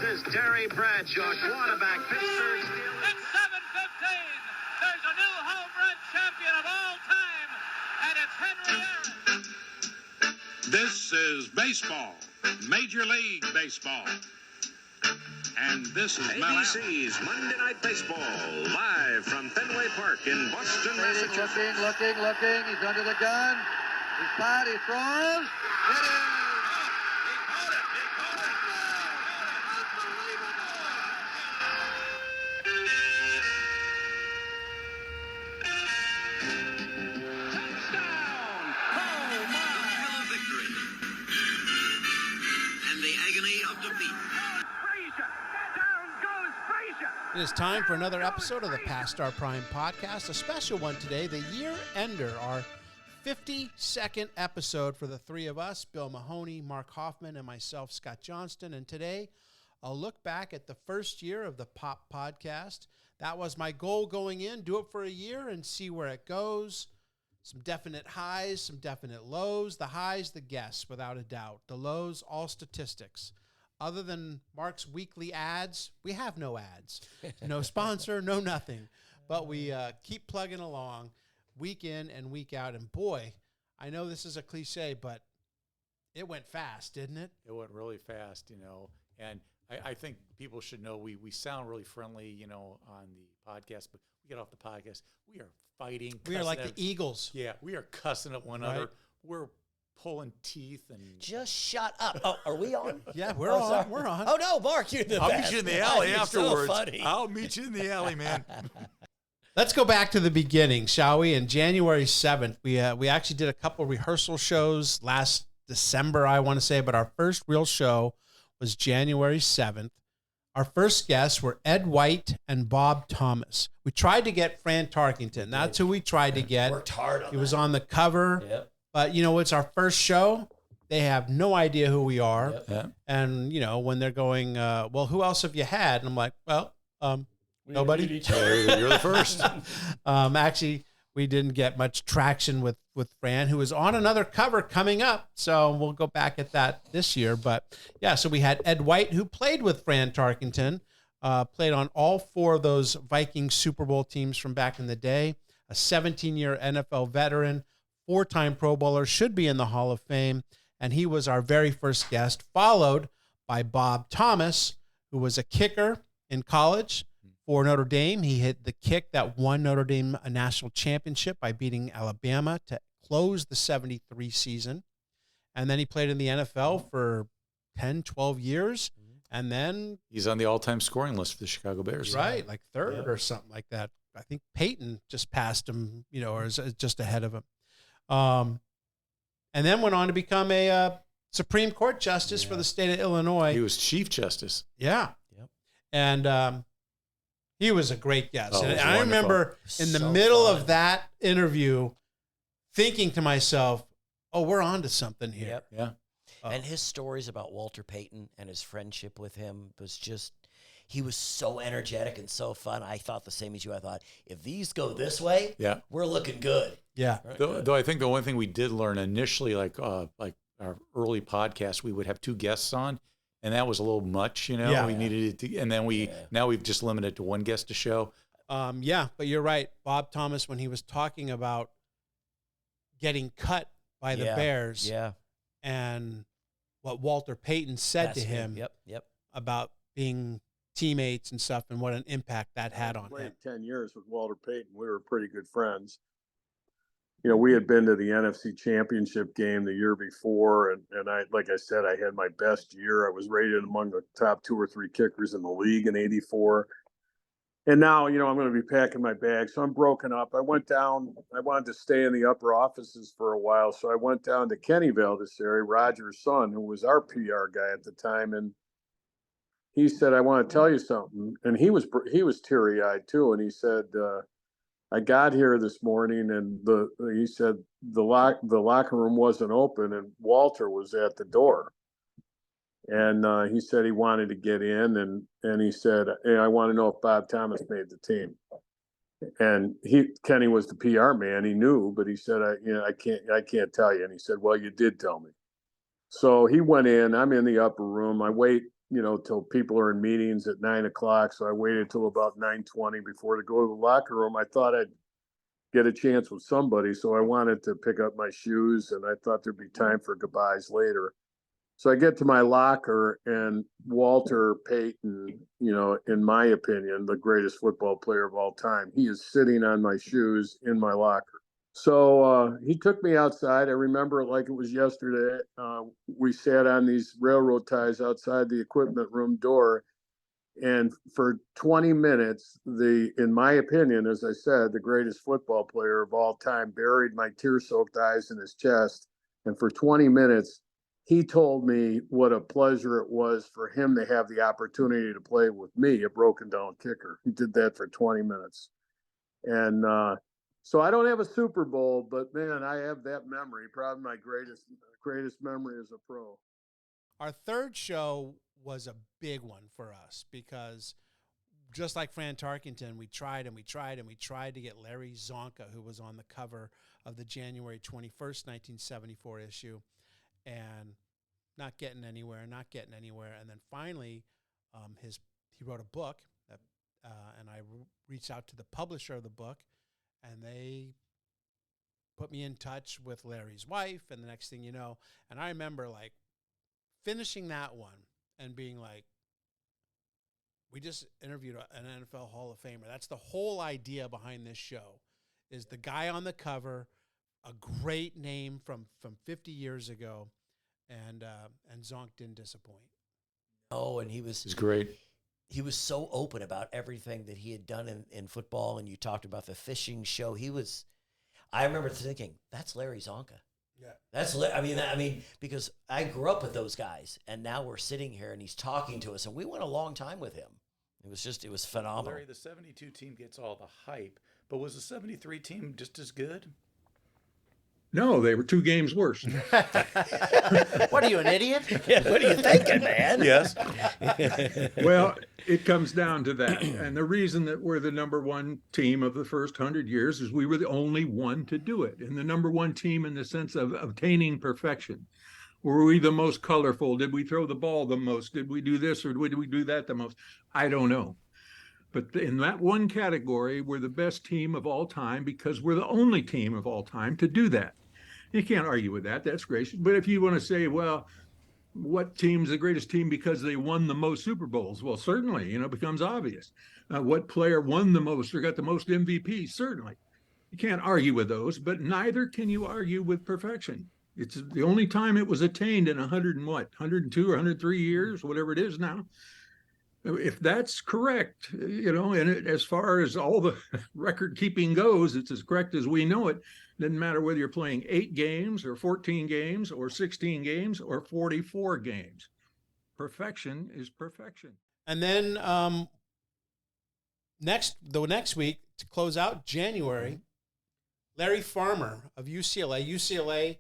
is Terry Bradshaw, quarterback, Pittsburgh Steelers. It's 7:15. There's a new home run champion of all time, and it's Henry Aaron. This is baseball, Major League Baseball. And this is ABC's Monday Night Baseball, live from Fenway Park in Boston, Massachusetts. Looking. He's under the gun. He's tied. He throws. It is. It is time for another episode of the Past Star Prime podcast, a special one today, the year ender, our 52nd episode for the three of us, Bill Mahoney, Mark Hoffman, and myself, Scott Johnston. And today, I'll look back at the first year of the Pop podcast. That was my goal going in, do it for a year and see where it goes. Some definite highs, some definite lows. The highs, the guess, without a doubt. The lows, all statistics. Other than Mark's weekly ads, we have no ads. No sponsor, no nothing. But we keep plugging along week in and week out. And boy, I know this is a cliche, but it went fast, didn't it? It went really fast, And I think people should know we sound really friendly, on the podcast. But we get off the podcast, we are fighting. We are like the Eagles. Yeah, we are cussing at one another. We're pulling teeth and just shut up. Oh, are we on? Yeah, we're on. Sorry. We're on. Oh no, Mark, you're the I'll best. meet you in the alley afterwards. So funny. I'll meet you in the alley, man. Let's go back to the beginning, shall we? In January 7th, we actually did a couple rehearsal shows last December, I want to say, but our first real show was January 7th. Our first guests were Ed White and Bob Thomas. We tried to get Fran Tarkington. That's who we tried to get. Worked hard on He was on the cover. Yep. But, it's our first show. They have no idea who we are. Yep. And, when they're going, well, who else have you had? And I'm like, well, nobody. You're the first. Actually, we didn't get much traction with Fran, who is on another cover coming up. So we'll go back at that this year. But, yeah, so we had Ed White, who played with Fran Tarkington, played on all four of those Vikings Super Bowl teams from back in the day, a 17-year NFL veteran, 4-time Pro Bowler, should be in the Hall of Fame, and he was our very first guest, followed by Bob Thomas, who was a kicker in college for Notre Dame. He hit the kick that won Notre Dame a national championship by beating Alabama to close the 73 season, and then he played in the NFL for 10, 12 years, and then... He's on the all-time scoring list for the Chicago Bears. Right, like third or something like that. I think Peyton just passed him, or is just ahead of him. And then went on to become a Supreme Court justice for the state of Illinois. He was Chief Justice. Yeah. Yep. And he was a great guest. Oh, and I remember in the middle of that interview thinking to myself, oh, we're on to something here. Yep. Yeah. And his stories about Walter Payton and his friendship with him was just... He was so energetic and so fun. I thought the same as you. I thought, if these go this way, we're looking good. Yeah. Though I think the one thing we did learn initially, like our early podcast, we would have two guests on, and that was a little much, Yeah. We needed it to, and then now we've just limited it to one guest a show. Yeah, but you're right. Bob Thomas, when he was talking about getting cut by the Bears, and what Walter Payton said to him about being teammates and stuff, and what an impact that had on him. 10 years with Walter Payton. We were pretty good friends. We had been to the NFC Championship game the year before, and I, like I said, I had my best year. I was rated among the top 2 or 3 kickers in the league in '84. And now, I'm going to be packing my bag, so I'm broken up. I went down. I wanted to stay in the upper offices for a while, so I went down to Kennyville, this area, Roger's son, who was our PR guy at the time, and he said, I want to tell you something. And he was teary-eyed too. And he said, I got here this morning, and he said the locker room wasn't open, and Walter was at the door. And he said he wanted to get in, and he said, hey, I want to know if Bob Thomas made the team. And Kenny was the PR man. He knew, but he said, I can't tell you. And he said, well, you did tell me. So he went in. I'm in the upper room. I wait till people are in meetings at 9 o'clock. So I waited till about 9:20 before to go to the locker room. I thought I'd get a chance with somebody. So I wanted to pick up my shoes, and I thought there'd be time for goodbyes later. So I get to my locker, and Walter Payton, in my opinion, the greatest football player of all time, he is sitting on my shoes in my locker. So he took me outside. I remember it like it was yesterday. We sat on these railroad ties outside the equipment room door. And for 20 minutes, in my opinion, as I said, the greatest football player of all time buried my tear-soaked eyes in his chest. And for 20 minutes, he told me what a pleasure it was for him to have the opportunity to play with me, a broken down kicker. He did that for 20 minutes. And so I don't have a Super Bowl, but man, I have that memory. Probably my greatest memory as a pro. Our third show was a big one for us because just like Fran Tarkenton, we tried to get Larry Csonka, who was on the cover of the January 21st, 1974 issue, and not getting anywhere. And then finally, he wrote a book, and I reached out to the publisher of the book, and they put me in touch with Larry's wife, and the next thing you know, and I remember like finishing that one and being like, we just interviewed an NFL Hall of Famer. That's the whole idea behind this show, is the guy on the cover, a great name from 50 years ago, and Csonka didn't disappoint. Oh, and he's great. He was so open about everything that he had done in football, and you talked about the fishing show. I remember thinking, that's Larry Csonka. Yeah, I mean, because I grew up with those guys, and now we're sitting here, and he's talking to us, and we went a long time with him. It was phenomenal. Larry, the 72 team gets all the hype, but was the 73 team just as good? No, they were 2 games worse. What are you, an idiot? Yeah, what are you thinking, man? Yes. Well, it comes down to that. And the reason that we're the number one team of the first 100 years is we were the only one to do it. And the number one team in the sense of obtaining perfection. Were we the most colorful? Did we throw the ball the most? Did we do this or did we do that the most? I don't know. But in that one category, we're the best team of all time because we're the only team of all time to do that. You can't argue with that. That's gracious. But if you want to say, well, what team's the greatest team because they won the most Super Bowls? Well, certainly, it becomes obvious. What player won the most or got the most MVPs? Certainly. You can't argue with those, but neither can you argue with perfection. It's the only time it was attained in 102 or 103 years, whatever it is now. If that's correct, and as far as all the record keeping goes, it's as correct as we know it. Doesn't matter whether you're playing 8 games or 14 games or 16 games or 44 games. Perfection is perfection. And then the next week, to close out January, Larry Farmer of UCLA. UCLA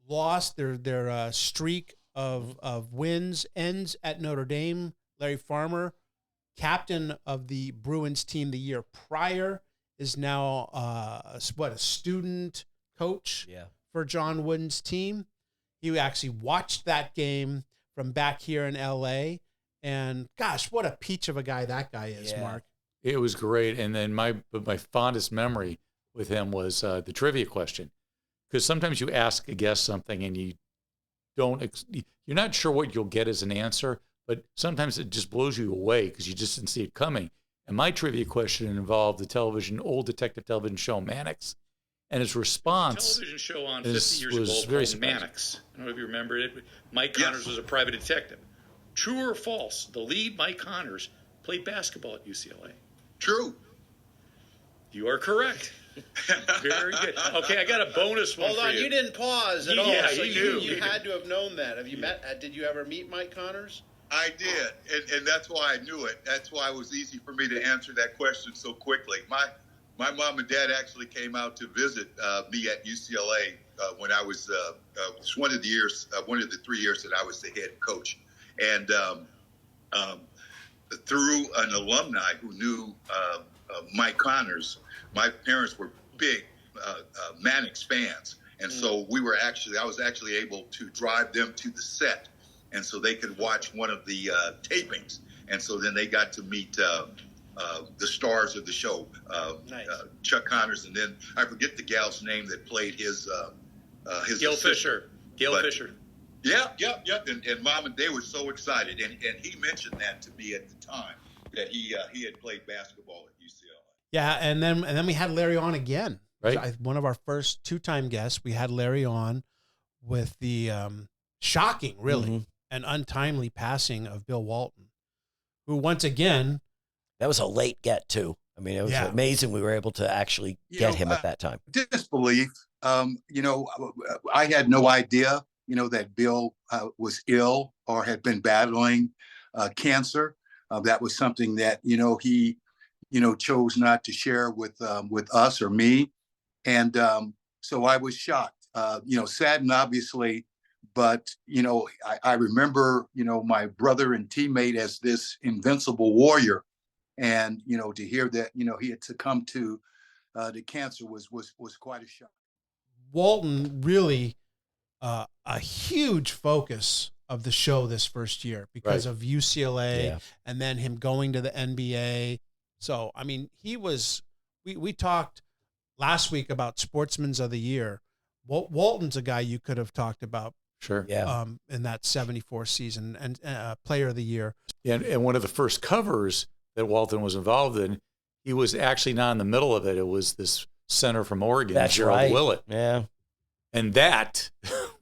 lost their streak of wins, ends at Notre Dame. Larry Farmer, captain of the Bruins team the year prior, is now a student coach for John Wooden's team. He actually watched that game from back here in L.A., and gosh, what a peach of a guy that guy is, Mark. It was great. And then my fondest memory with him was the trivia question, because sometimes you ask a guest something and you're not sure what you'll get as an answer, but sometimes it just blows you away because you just didn't see it coming. And my trivia question involved the old detective television show Mannix, and his response. Television show on 50 years ago called Mannix. I don't know if you remember it. Mike Connors was a private detective. True or false? The lead, Mike Connors, played basketball at UCLA. True. You are correct. Very good. Okay, I got a bonus one. Hold on, you didn't pause at all. Yeah, so you had to have known that. Did you ever meet Mike Connors? I did, and that's why I knew it. That's why it was easy for me to answer that question so quickly. My mom and dad actually came out to visit me at UCLA when I was one of the 3 years that I was the head coach, and through an alumni who knew Mike Connors, my parents were big Mannix fans, and so I was actually able to drive them to the set and so they could watch one of the tapings. And so then they got to meet the stars of the show, Nice. Chuck Connors, and then I forget the gal's name that played his Gail assistant. Fisher. Gail Fisher. Yeah. And Mom and they were so excited, and he mentioned that to me at the time that he had played basketball at UCLA. Yeah, and then we had Larry on again. Right. One of our first 2-time guests. We had Larry on with the shocking, really, and untimely passing of Bill Walton, who once again. That was a late get, too. I mean, it was amazing we were able to actually get him at that time. Disbelief. I had no idea, that Bill was ill or had been battling cancer. That was something that, he, chose not to share with us or me. And so I was shocked, saddened, obviously. But, I remember, my brother and teammate as this invincible warrior. And, to hear that, he had succumbed to the cancer was quite a shock. Walton really a huge focus of the show this first year because of UCLA and then him going to the NBA. So, I mean, we talked last week about Sportsman's of the Year. Walton's a guy you could have talked about. Sure. Yeah. In that 74 season and player of the year. And one of the first covers that Walton was involved in, he was actually not in the middle of it. It was this center from Oregon, That's Gerald right. Willett. Yeah. And that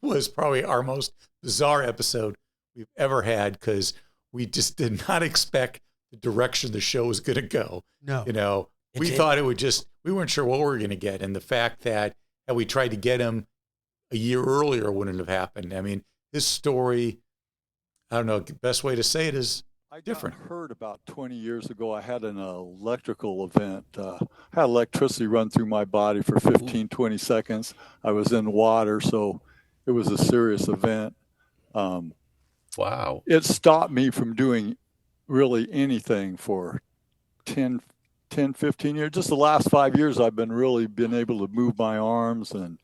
was probably our most bizarre episode we've ever had because we just did not expect the direction the show was going to go. No. We thought it would we weren't sure what we were going to get. And the fact that we tried to get him a year earlier wouldn't have happened. I mean, his story, I don't know, the best way to say it is different. I heard about 20 years ago, I had an electrical event. I had electricity run through my body for 15, 20 seconds. I was in water, so it was a serious event. Wow. It stopped me from doing really anything for 10, 15 years. Just the last 5 years, I've been able to move my arms and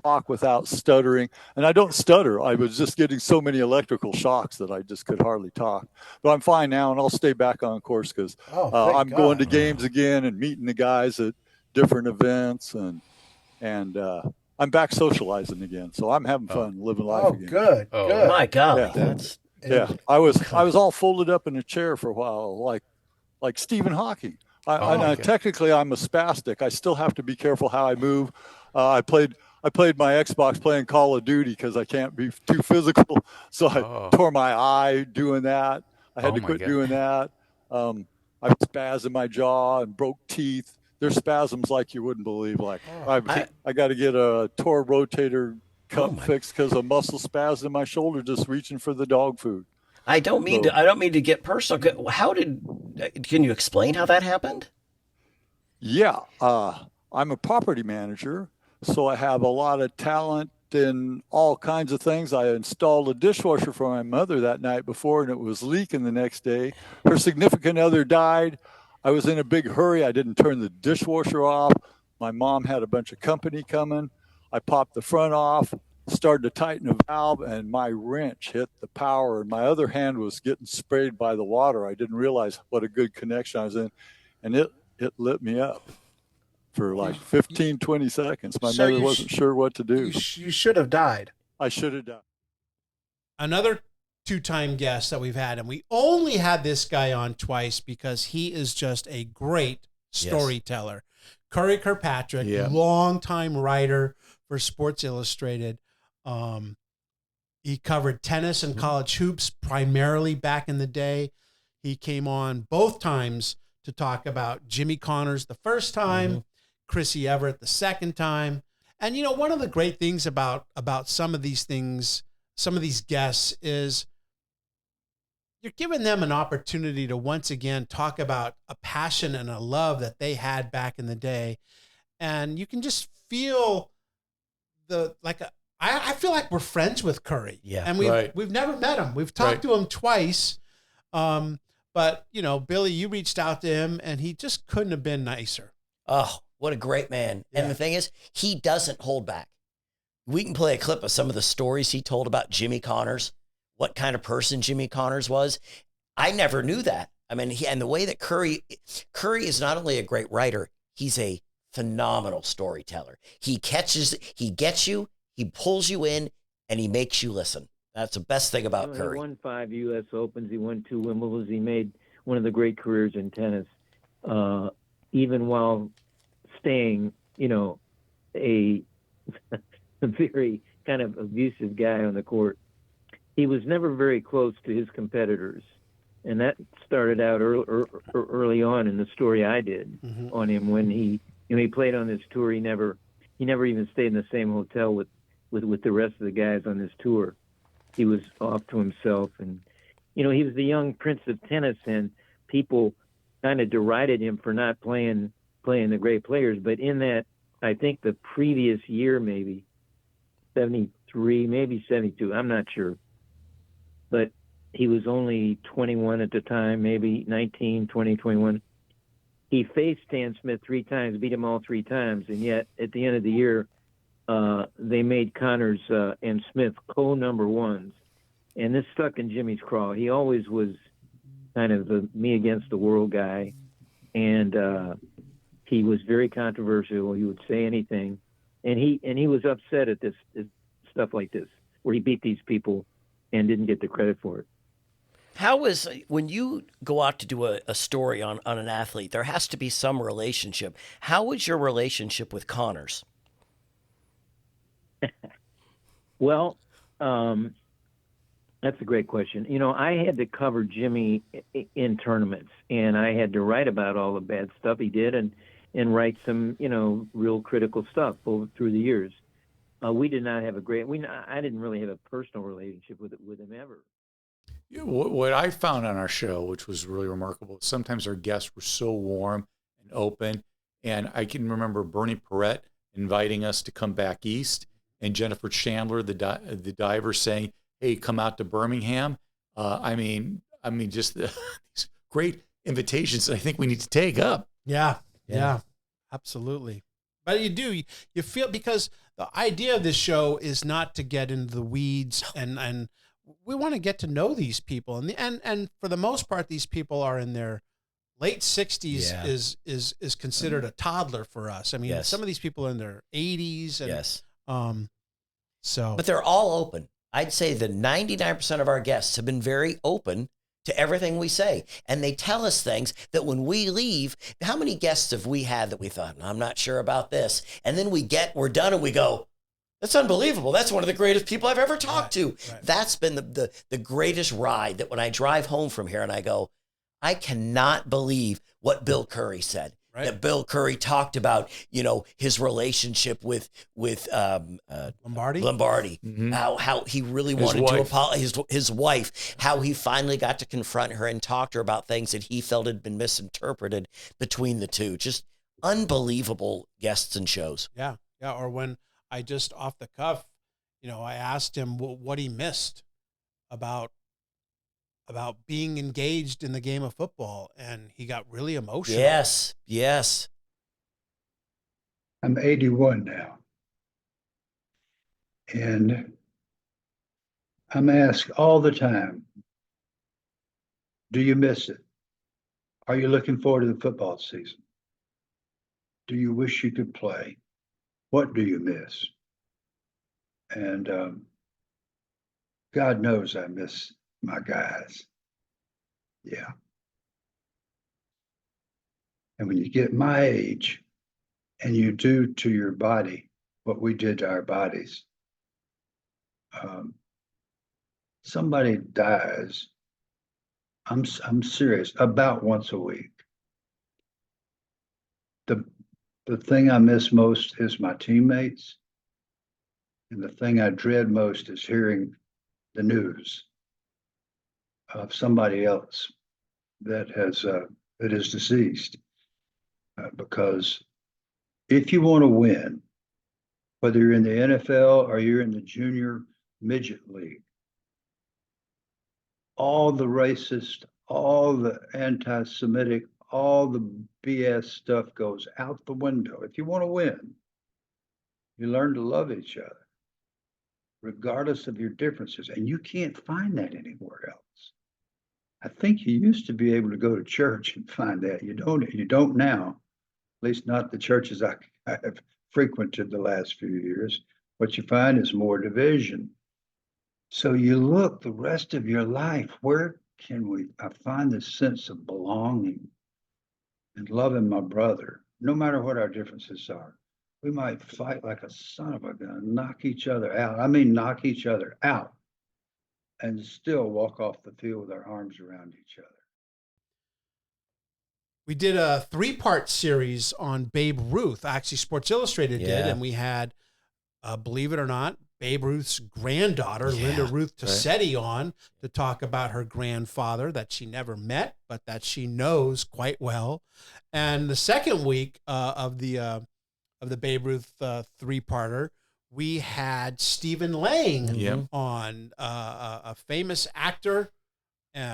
talk without stuttering. And I don't stutter. I was just getting so many electrical shocks that I just could hardly talk. But I'm fine now, and I'll stay back on course because I'm going to games again and meeting the guys at different events, and I'm back socializing again. So I'm having fun living life again. Good. My God. Yeah. I was all folded up in a chair for a while, like Stephen Hawking. Technically, I'm a spastic. I still have to be careful how I move. I played my Xbox playing Call of Duty because I can't be too physical. So I tore my eye doing that. I had to quit doing that. I spasmed my jaw and broke teeth. There's spasms like you wouldn't believe. I got to get a torque rotator cup fixed because a muscle spasm in my shoulder just reaching for the dog food. I don't mean to get personal. Can you explain how that happened? Yeah. I'm a property manager. So I have a lot of talent in all kinds of things. I installed a dishwasher for my mother that night before, and it was leaking the next day. Her significant other died. I was in a big hurry. I didn't turn the dishwasher off. My mom had a bunch of company coming. I popped the front off, started to tighten a valve, and my wrench hit the power, and my other hand was getting sprayed by the water. I didn't realize what a good connection I was in, and it lit me up for like 15, 20 seconds. My mother wasn't sure what to do. You should have died. I should have died. Another 2-time guest that we've had, and we only had this guy on twice because he is just a great storyteller. Curry Kirkpatrick, longtime writer for Sports Illustrated. He covered tennis and college hoops primarily back in the day. He came on both times to talk about Jimmy Connors the first time, Chrissy Everett the second time. And, one of the great things about some of these things, some of these guests is you're giving them an opportunity to once again talk about a passion and a love that they had back in the day. And you can just feel I feel like we're friends with Curry. Yeah. And we've never met him. We've talked to him twice. But, Billy, you reached out to him and he just couldn't have been nicer. Oh, what a great man. Yeah. And the thing is, he doesn't hold back. We can play a clip of some of the stories he told about Jimmy Connors, what kind of person Jimmy Connors was. I never knew that. I mean, and the way that Curry is not only a great writer, he's a phenomenal storyteller. He gets you, he pulls you in, and he makes you listen. That's the best thing about Curry. He won 5 U.S. Opens. He won 2 Wimbledons. He made one of the great careers in tennis, even while staying, a very kind of abusive guy on the court. He was never very close to his competitors. And that started out early on in the story I did on him when he played on this tour. He never even stayed in the same hotel with the rest of the guys on this tour. He was off to himself, and he was the young prince of tennis, and people kind of derided him for not playing the great players. But in that, I think the previous year, maybe 73, maybe 72, I'm not sure, but he was only 21 at the time, maybe 19, 20, 21. He faced Stan Smith 3 times, beat him all 3 times, and yet at the end of the year, they made Connors and Smith co-number ones, and this stuck in Jimmy's craw. He always was kind of the me against the world guy, and he was very controversial. He would say anything, and he was upset at this stuff like this, where he beat these people and didn't get the credit for it. When you go out to do a story on an athlete, there has to be some relationship. How was your relationship with Connors? Well, that's a great question. I had to cover Jimmy in tournaments, and I had to write about all the bad stuff he did and write some, real critical stuff through the years. We did not have I didn't really have a personal relationship with him ever. What I found on our show, which was really remarkable, sometimes our guests were so warm and open. And I can remember Bernie Perrette inviting us to come back east, and Jennifer Chandler, the diver, saying, "Hey, come out to Birmingham." I mean, just these great invitations that I think we need to take up. Yeah, absolutely. But you feel, because the idea of this show is not to get into the weeds, and we want to get to know these people, and for the most part, these people are in their late 60s. Is considered a toddler for us. I mean, some of these people are in their 80s, and but they're all open. I'd say that 99% of our guests have been very open to everything we say, and they tell us things that when we leave, how many guests have we had that we thought, I'm not sure about this, and then we're done and we go, that's unbelievable. That's one of the greatest people I've ever talked to. Right. That's been the greatest ride, that when I drive home from here and I go, I cannot believe what Bill Curry said. Right. That Bill Curry talked about, his relationship with Lombardi. Mm-hmm. How he really wanted to apologize, his wife, how he finally got to confront her and talk to her about things that he felt had been misinterpreted between the two. Just unbelievable guests and shows. Yeah. Or when I just off the cuff, I asked him what he missed about being engaged in the game of football, and he got really emotional. Yes. I'm 81 now, and I'm asked all the time, do you miss it? Are you looking forward to the football season? Do you wish you could play? What do you miss? And God knows I miss my guys. Yeah. And when you get my age and you do to your body what we did to our bodies, somebody dies, I'm serious, about once a week. The thing I miss most is my teammates. And the thing I dread most is hearing the news of somebody else that is deceased. Because if you want to win, whether you're in the NFL or you're in the junior midget league, all the racist, all the anti-Semitic, all the BS stuff goes out the window. If you want to win, you learn to love each other. regardless of your differences. And you can't find that anywhere else. I think you used to be able to go to church and find that. You don't now, at least not the churches I have frequented the last few years. What you find is more division. So you look the rest of your life, where can I find this sense of belonging and loving my brother, no matter what our differences are. We might fight like a son of a gun, knock each other out. I mean, knock each other out, and still walk off the field with our arms around each other. We did a 3-part series on Babe Ruth. Actually, Sports Illustrated did, and we had, believe it or not, Babe Ruth's granddaughter, Linda Ruth Tossetti, on to talk about her grandfather that she never met, but that she knows quite well. And the second week of the Babe Ruth 3-parter, we had Stephen Lang on, a famous actor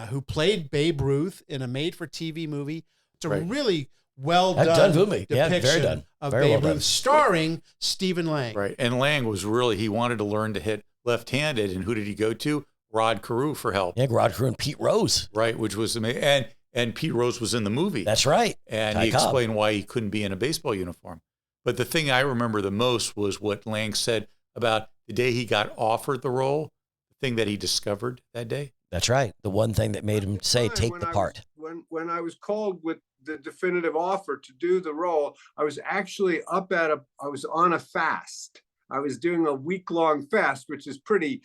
who played Babe Ruth in a made-for-TV movie. It's a really well-done depiction of Babe Ruth, starring Stephen Lang. Right, and Lang was he wanted to learn to hit left-handed, and who did he go to? Rod Carew for help. Yeah, Rod Carew and Pete Rose. Right, which was amazing. And Pete Rose was in the movie. That's right. And he explained why he couldn't be in a baseball uniform. But the thing I remember the most was what Lang said about the day he got offered the role, the thing that he discovered that day. That's right. The one thing that made him say, take the part. When I was called with the definitive offer to do the role, I was actually I was on a fast. I was doing a week-long fast, which is pretty,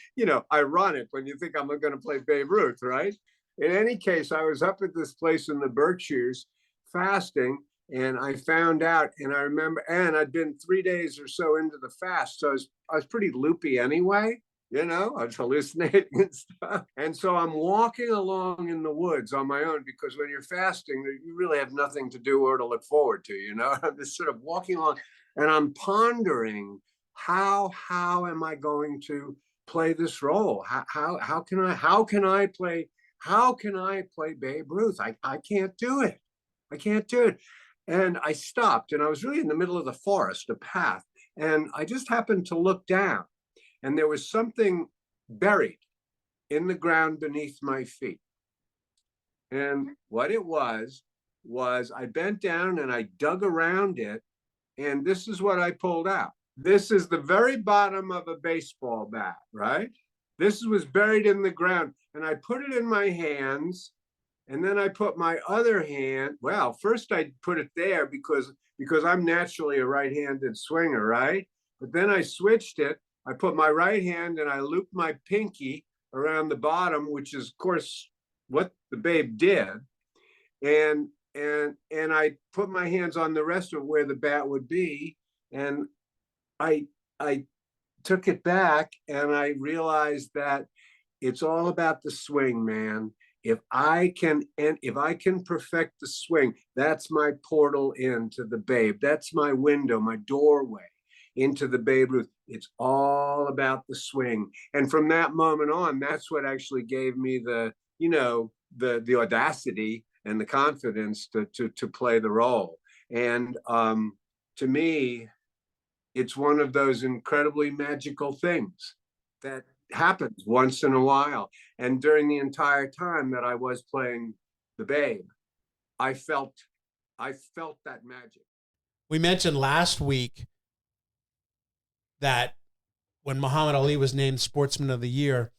ironic when you think I'm going to play Babe Ruth, right? In any case, I was up at this place in the Berkshires fasting, and I found out, and I remember, and I'd been 3 days or so into the fast, so I was pretty loopy anyway. I was hallucinating and stuff. And so I'm walking along in the woods on my own, because when you're fasting, you really have nothing to do or to look forward to, I'm just sort of walking along, and I'm pondering how am I going to play this role? How can I play Babe Ruth? I can't do it. I can't do it. And I stopped, and I was really in the middle of the forest, a path, and I just happened to look down. And there was something buried in the ground beneath my feet. And what it was I bent down and I dug around it, and this is what I pulled out. This is the very bottom of a baseball bat, right? This was buried in the ground, and I put it in my hands, and then I put my other hand, first I put it there because I'm naturally a right-handed swinger, right? But then I switched it. I put my right hand and I looped my pinky around the bottom, which is, of course, what the Babe did. And I put my hands on the rest of where the bat would be. And I took it back, and I realized that it's all about the swing, man. If I can perfect the swing, that's my portal into the Babe. That's my window, my doorway into the Babe Ruth. It's all about the swing. And from that moment on, that's what actually gave me the audacity and the confidence to play the role. And to me, it's one of those incredibly magical things that happens once in a while. And during the entire time that I was playing the Babe, I felt that magic. We mentioned last week that when Muhammad Ali was named Sportsman of the Year,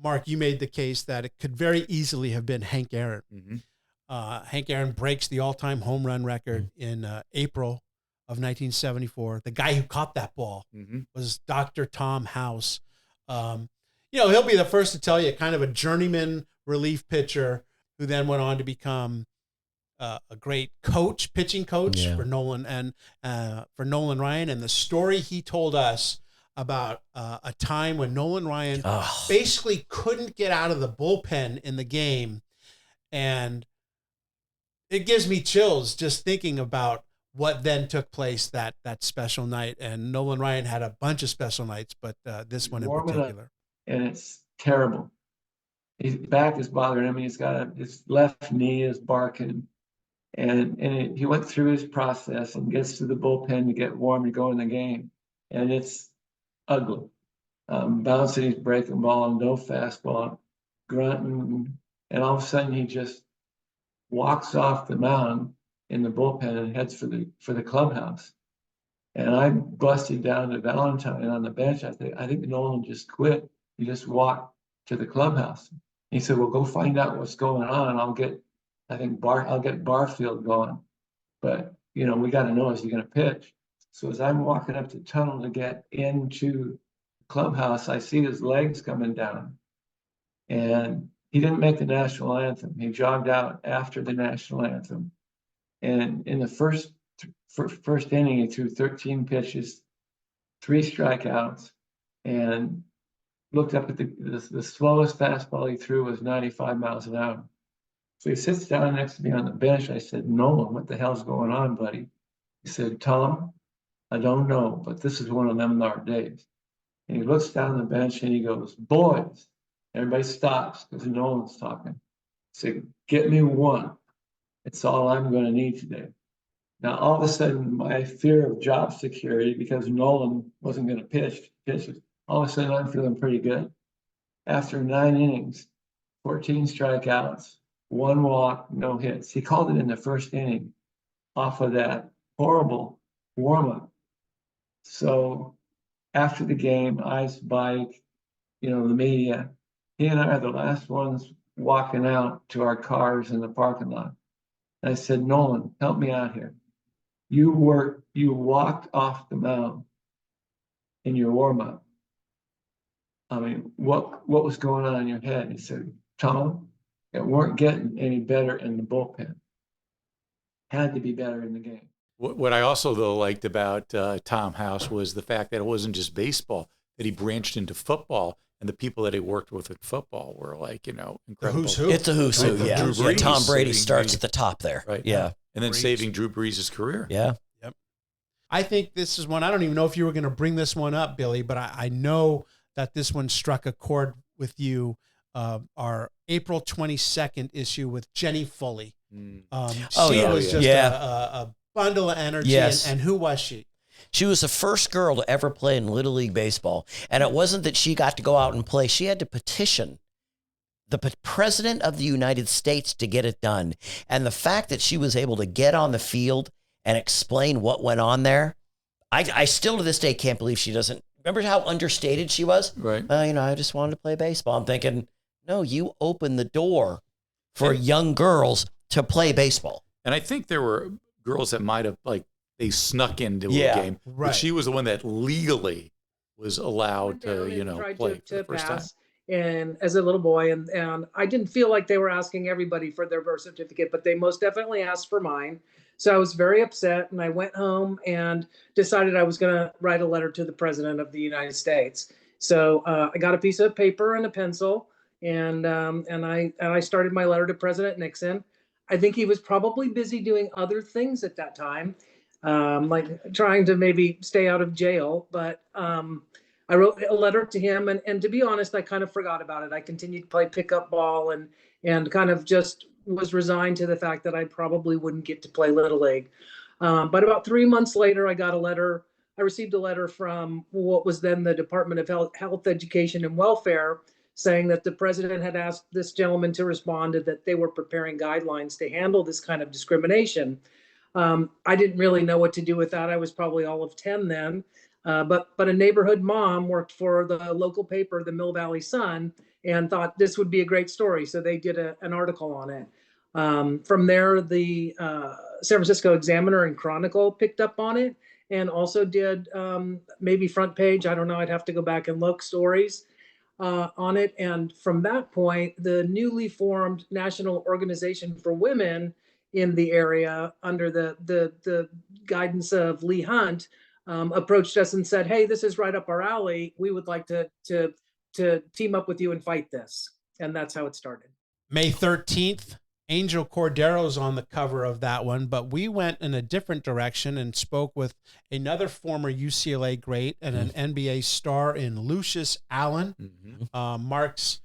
Mark, you made the case that it could very easily have been Hank Aaron. Mm-hmm. Hank Aaron breaks the all-time home run record in April of 1974. The guy who caught that ball was Dr. Tom House. He'll be the first to tell you, kind of a journeyman relief pitcher who then went on to become a great coach, pitching coach for Nolan Ryan. And the story he told us about a time when Nolan Ryan basically couldn't get out of the bullpen in the game. And it gives me chills just thinking about what then took place that special night. And Nolan Ryan had a bunch of special nights, but this one in particular. And it's terrible. His back is bothering him. He's got his left knee is barking. And he went through his process and gets to the bullpen to get warm to go in the game. And it's ugly. bouncing his breaking ball and no fastball, grunting, and all of a sudden he just walks off the mound in the bullpen and heads for the clubhouse. And I busted down to Valentine on the bench. I think Nolan just quit. He just walked to the clubhouse. He said, "Well, go find out what's going on. I'll get Barfield going. But we got to know, is he going to pitch?" So as I'm walking up the tunnel to get into the clubhouse, I see his legs coming down. And he didn't make the national anthem. He jogged out after the national anthem. And in the first inning, he threw 13 pitches, 3 strikeouts, and looked up at the slowest fastball he threw was 95 miles an hour. So he sits down next to me on the bench. I said, "Nolan, what the hell's going on, buddy?" He said, "Tom, I don't know, but this is one of them dark days." And he looks down the bench and he goes, "Boys." Everybody stops because Nolan's talking. He said, "Get me one. It's all I'm going to need today." Now, all of a sudden, my fear of job security, because Nolan wasn't going to pitch, all of a sudden I'm feeling pretty good. After 9 innings, 14 strikeouts, 1 walk, no hits. He called it in the first inning off of that horrible warm-up. So after the game, Ice, Bike, the media, he and I are the last ones walking out to our cars in the parking lot. And I said, "Nolan, help me out here. You walked off the mound in your warm-up. I mean, what was going on in your head?" He said, "Tom, it weren't getting any better in the bullpen. Had to be better in the game." What I also, though, liked about Tom House was the fact that it wasn't just baseball, that he branched into football, and the people that he worked with in football were incredible. Who's who? It's a who's who, yeah. Drew Brees, Tom Brady starts at the top there. Right. Yeah. And then saving Drew Brees' career. Yeah. Yep. I think this is one, I don't even know if you were going to bring this one up, Billy, but I know that this one struck a chord with you. Our April 22nd issue with Jenny Foley. She was just a bundle of energy. Yes. And who was she? She was the first girl to ever play in Little League Baseball. And it wasn't that she got to go out and play. She had to petition the president of the United States to get it done. And the fact that she was able to get on the field and explain what went on there, I still to this day can't believe she doesn't. Remember how understated she was? Right. I just wanted to play baseball. I'm thinking, no, you opened the door for young girls to play baseball. And I think there were girls that might have, they snuck into a game. Right. But she was the one that legally was allowed to, play for the first time. And as a little boy, and I didn't feel like they were asking everybody for their birth certificate, but they most definitely asked for mine. So I was very upset, and I went home and decided I was going to write a letter to the president of the United States. So I got a piece of paper and a pencil, and I started my letter to President Nixon. I think he was probably busy doing other things at that time, like trying to maybe stay out of jail, but I wrote a letter to him, and to be honest, I kind of forgot about it. I continued to play pickup ball and kind of just was resigned to the fact that I probably wouldn't get to play Little League. But about 3 months later, I received a letter from what was then the Department of Health, Education, and Welfare, saying that the president had asked this gentleman to respond, and that they were preparing guidelines to handle this kind of discrimination. I didn't really know what to do with that. I was probably all of 10 then. But a neighborhood mom worked for the local paper, the Mill Valley Sun, and thought this would be a great story. So they did an article on it. From there, the San Francisco Examiner and Chronicle picked up on it and also did maybe front page, I don't know, I'd have to go back and look, stories on it. And from that point, the newly formed National Organization for Women in the area, under the guidance of Lee Hunt, approached us and said, "Hey, this is right up our alley. We would like to team up with you and fight this." And that's how it started. May 13th, Angel Cordero's on the cover of that one, but we went in a different direction and spoke with another former UCLA great and an NBA star in Lucius Allen. Mark's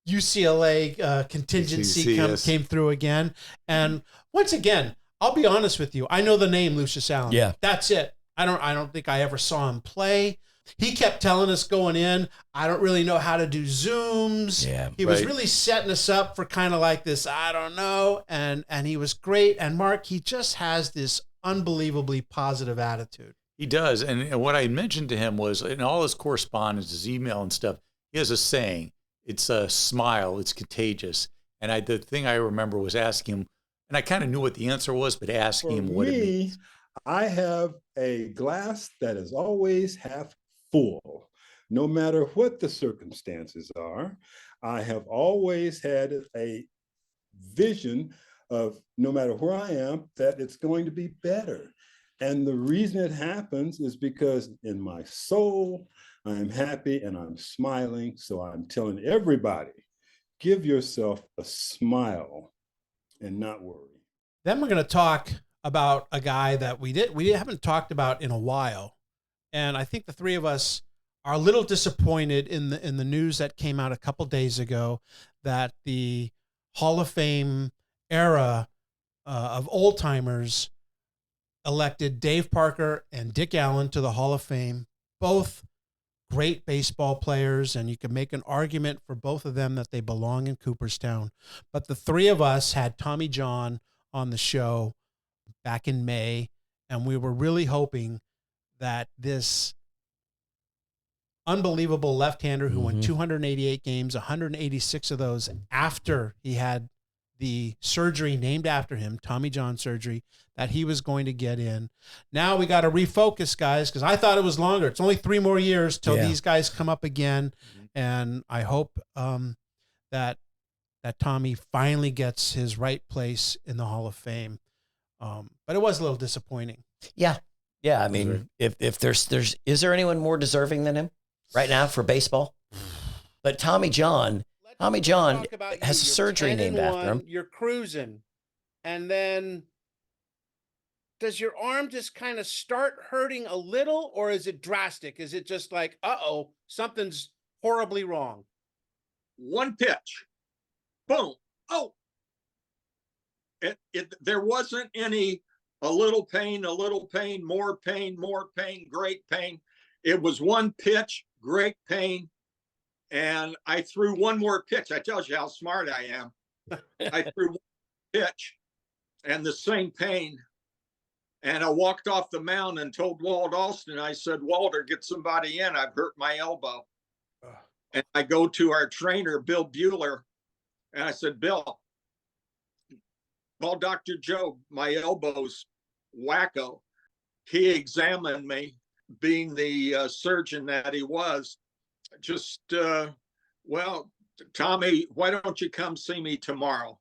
UCLA contingency came through again. And once again, I'll be honest with you, I know the name Lucius Allen. Yeah. That's it. I don't think I ever saw him play, He kept telling us going in, I don't really know how to do Zooms. Yeah, he was really setting us up for kind of like this, I don't know. And he was great. And Mark, he just has this unbelievably positive attitude. He does. And what I mentioned to him was in all his correspondence, his email and stuff, he has a saying. It's a smile. It's contagious. And the thing I remember was asking him, and I kind of knew what the answer was, but asking him what it means. I have a glass that is always half full, no matter what the circumstances are. I have always had a vision of, no matter where I am, that it's going to be better. And the reason it happens is because in my soul, I'm happy and I'm smiling. So I'm telling everybody, give yourself a smile and not worry. Then we're going to talk about a guy that we haven't talked about in a while. And I think the three of us are a little disappointed in the news that came out a couple days ago that the Hall of Fame era of old timers elected Dave Parker and Dick Allen to the Hall of Fame, both great baseball players, and you can make an argument for both of them that they belong in Cooperstown. But the three of us had Tommy John on the show back in May, and we were really hoping that this unbelievable left-hander who won 288 games, 186 of those after he had the surgery named after him, Tommy John surgery, that he was going to get in. Now we got to refocus, guys, because I thought it was longer. It's only 3 more years till these guys come up again, and I hope that Tommy finally gets his right place in the Hall of Fame. But it was a little disappointing. Yeah. I mean, if is there anyone more deserving than him right now for baseball? But Tommy John has a surgery named after him. You're cruising, and then does your arm just kind of start hurting a little, or is it drastic? Is it just like, uh-oh, something's horribly wrong? One pitch, boom, oh. There wasn't any a little pain, more pain, great pain. It was one pitch, great pain. And I threw one more pitch. I tell you how smart I am. I threw one pitch and the same pain. And I walked off the mound and told Walt Alston, I said, Walter, get somebody in. I've hurt my elbow. And I go to our trainer, Bill Bueller, and I said, Bill, call Dr. Joe. My elbow's wacko. He examined me, being the surgeon that he was. Just, well, Tommy, why don't you come see me tomorrow?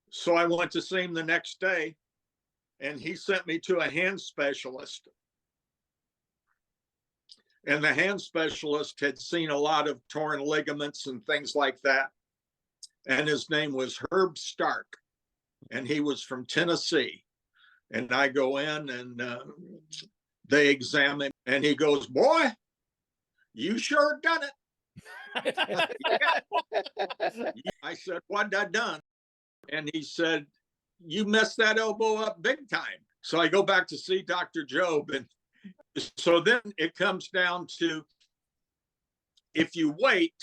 So I went to see him the next day, and he sent me to a hand specialist. And the hand specialist had seen a lot of torn ligaments and things like that. And his name was Herb Stark, and he was from Tennessee. And I go in, and they examine, and he goes, boy, you sure done it. I said, what I done? And he said, you messed that elbow up big time. So I go back to see Dr. Job. And so then it comes down to, if you wait,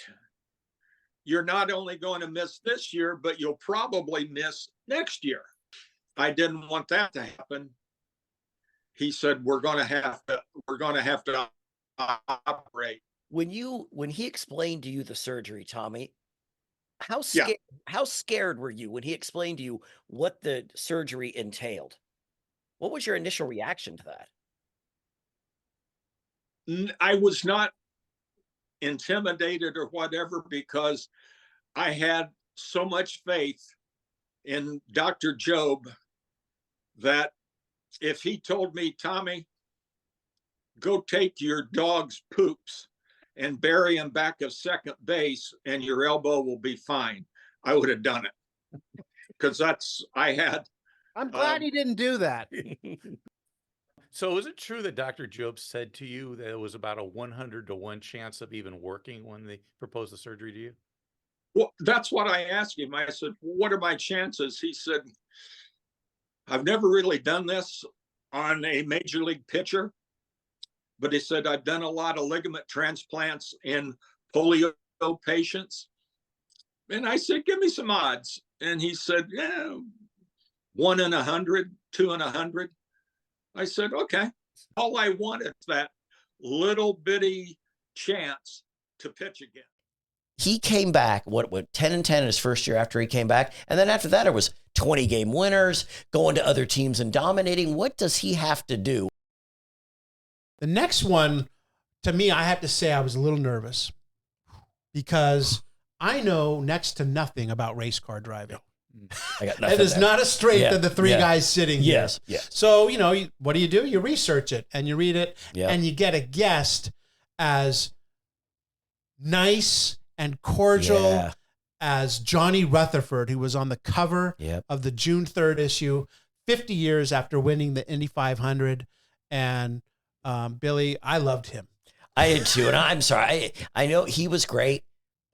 you're not only going to miss this year, but you'll probably miss next year. I didn't want that to happen. He said, we're going to have to operate. When he explained to you the surgery, Tommy, how scared were you when he explained to you what the surgery entailed? What was your initial reaction to that? I was not intimidated or whatever, because I had so much faith in Dr. Job that if he told me, Tommy, go take your dog's poops and bury him back at second base and your elbow will be fine, I would have done it. Because I'm glad he didn't do that. So is it true that Dr. Job said to you that it was about a 100-to-1 chance of even working when they proposed the surgery to you? Well, that's what I asked him. I said, what are my chances? He said, I've never really done this on a major league pitcher, but he said, I've done a lot of ligament transplants in polio patients. And I said, give me some odds. And he said, yeah, 1 in 100, 2 in 100. I said, okay. All I want is that little bitty chance to pitch again. He came back, 10-10 in his first year after he came back. And then after that, it was 20-game winners, going to other teams and dominating. What does he have to do? The next one, to me, I have to say I was a little nervous because I know next to nothing about race car driving. I got nothing. It is not as straight than the three guys sitting here. Yes, yes. So, what do? You research it and you read it and you get a guest as nice and cordial as Johnny Rutherford, who was on the cover of the June 3rd issue, 50 years after winning the Indy 500. And Billy, I loved him. I did too. And I'm sorry. I know he was great.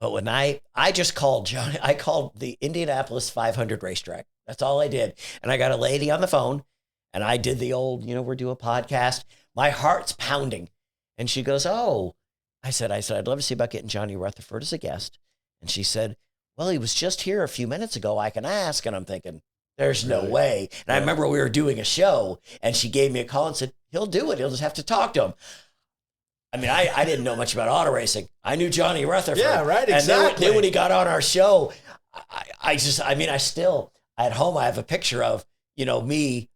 But when I just called Johnny, I called the Indianapolis 500 racetrack. That's all I did. And I got a lady on the phone and I did the old, we're doing a podcast. My heart's pounding. And she goes, oh, I said, I'd love to see about getting Johnny Rutherford as a guest. And she said, well, he was just here a few minutes ago. I can ask. And I'm thinking, there's no way. And I remember we were doing a show and she gave me a call and said, he'll do it. He'll just have to talk to him. I mean, I didn't know much about auto racing. I knew Johnny Rutherford. Yeah, right, exactly. And then when he got on our show, I still, at home, I have a picture of, me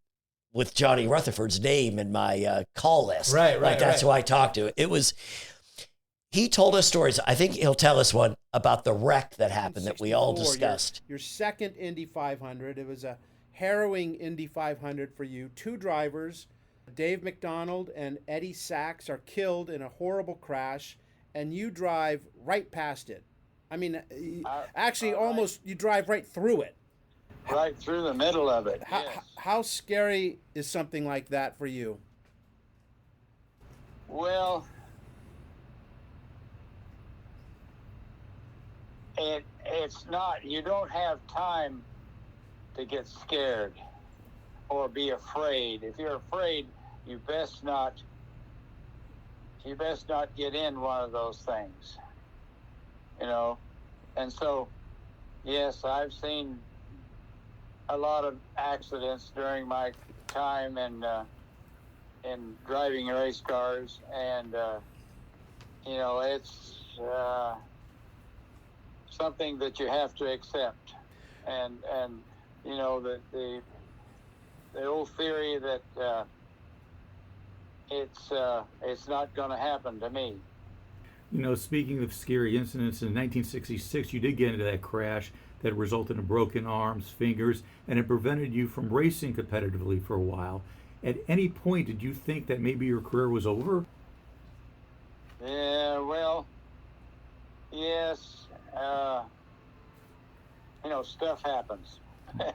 with Johnny Rutherford's name in my call list. Right. That's who I talked to. He told us stories. I think he'll tell us one about the wreck that happened that we all discussed. Your second Indy 500. It was a harrowing Indy 500 for you. 2 drivers, Dave McDonald and Eddie Sachs, are killed in a horrible crash, and you drive right past it. I mean, almost you drive right through it. Right through the middle of it. How scary is something like that for you? Well, it's not. You don't have time to get scared or be afraid. If you're afraid, you best not get in one of those things. And so, yes, I've seen a lot of accidents during my time in driving race cars, and it's something that you have to accept. And the old theory that it's not going to happen to me. Speaking of scary incidents, in 1966, you did get into that crash that resulted in broken arms, fingers, and it prevented you from racing competitively for a while. At any point, did you think that maybe your career was over? Yeah, well, yes. Stuff happens.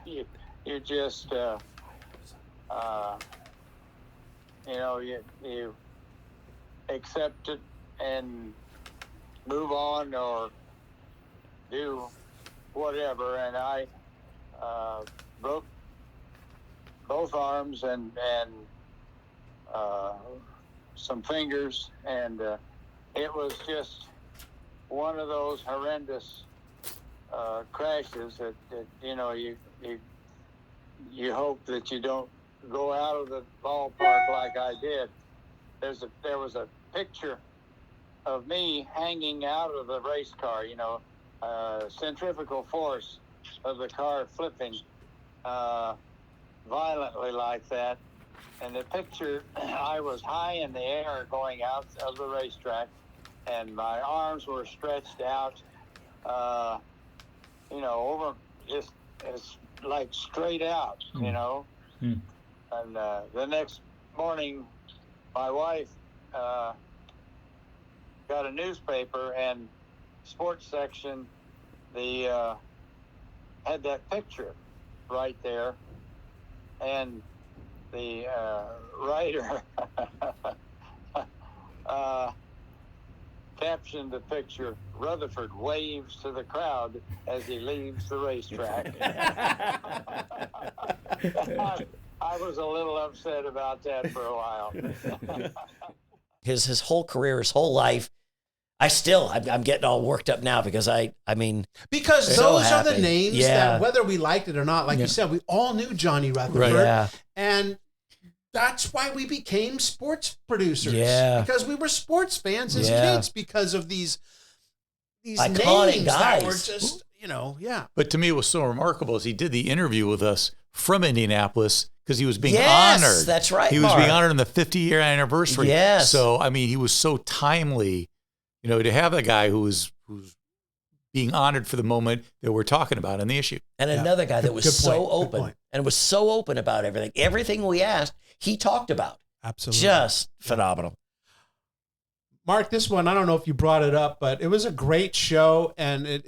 you just, you accept it and move on or do whatever. And I broke both arms and some fingers, and it was just one of those horrendous crashes that you hope that you don't go out of the ballpark like I did. There was a picture of me hanging out of the race car, centrifugal force of the car flipping violently like that. And the picture, I was high in the air going out of the racetrack, and my arms were stretched out, over just as like straight out, And the next morning, my wife got a newspaper, and sports section, had that picture right there, and the writer captioned the picture, "Rutherford waves to the crowd as he leaves the racetrack." I was a little upset about that for a while. his whole career, his whole life. I'm getting all worked up now because because so those are the happy. names that whether we liked it or not, like you said, we all knew Johnny Rutherford. Right. Yeah. And that's why we became sports producers. Yeah. Because we were sports fans as kids because of these iconic names guys that were just, But to me, what was so remarkable is he did the interview with us from Indianapolis because he was being Yes, honored. that's right, He was Mark. being honored on the 50-year anniversary. Yes. So, I mean, he was so timely, to have a guy who's being honored for the moment that we're talking about on the issue. And another guy that was so open and was so open about everything. Everything we asked, he talked about. Absolutely. Just phenomenal. Mark, this one, I don't know if you brought it up, but it was a great show. And,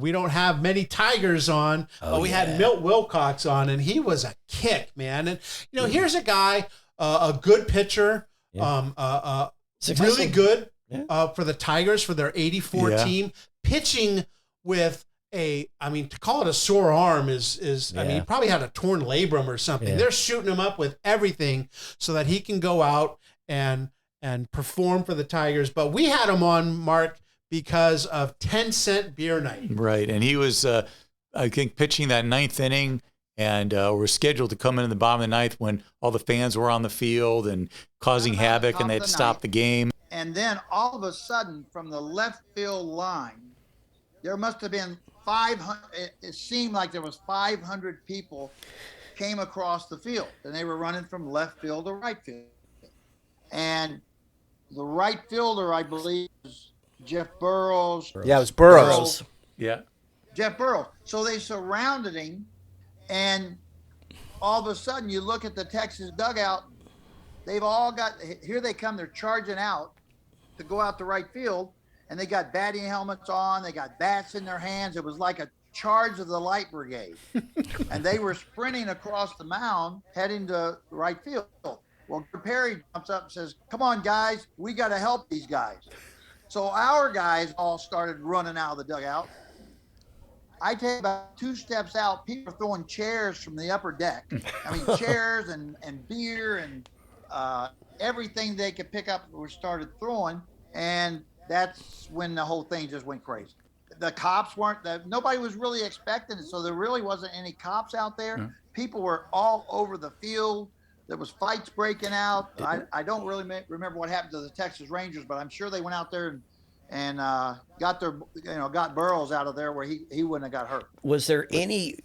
we don't have many Tigers on, but we had Milt Wilcox on, and he was a kick, man. And, here's a guy, a good pitcher, really good for the Tigers, for their 84 team, pitching with to call it a sore arm is he probably had a torn labrum or something. Yeah. They're shooting him up with everything so that he can go out and perform for the Tigers. But we had him on, Mark, because of 10-cent beer night. Right. And he was, I think, pitching that ninth inning and were scheduled to come in the bottom of the ninth when all the fans were on the field and causing havoc, and they had to stop the game. And then all of a sudden, from the left field line, there must have been 500. It seemed like there was 500 people came across the field, and they were running from left field to right field. And the right fielder, I believe, is Jeff Burrows. Yeah, it was Burrows. Yeah. Jeff Burrows. So they surrounded him, and all of a sudden, you look at the Texas dugout. They've all got, here they come, they're charging out to go out to right field, and they got batting helmets on, they got bats in their hands. It was like a charge of the light brigade. And they were sprinting across the mound, heading to right field. Well, Perry jumps up and says, "Come on, guys, we got to help these guys." So our guys all started running out of the dugout. I take about 2 steps out, people are throwing chairs from the upper deck. I mean, chairs and beer and everything they could pick up were started throwing, and that's when the whole thing just went crazy. The cops nobody was really expecting it, so there really wasn't any cops out there. Yeah. People were all over the field. There was fights breaking out. I don't really remember what happened to the Texas Rangers, but I'm sure they went out there and got Burrows out of there where he wouldn't have got hurt. Was there any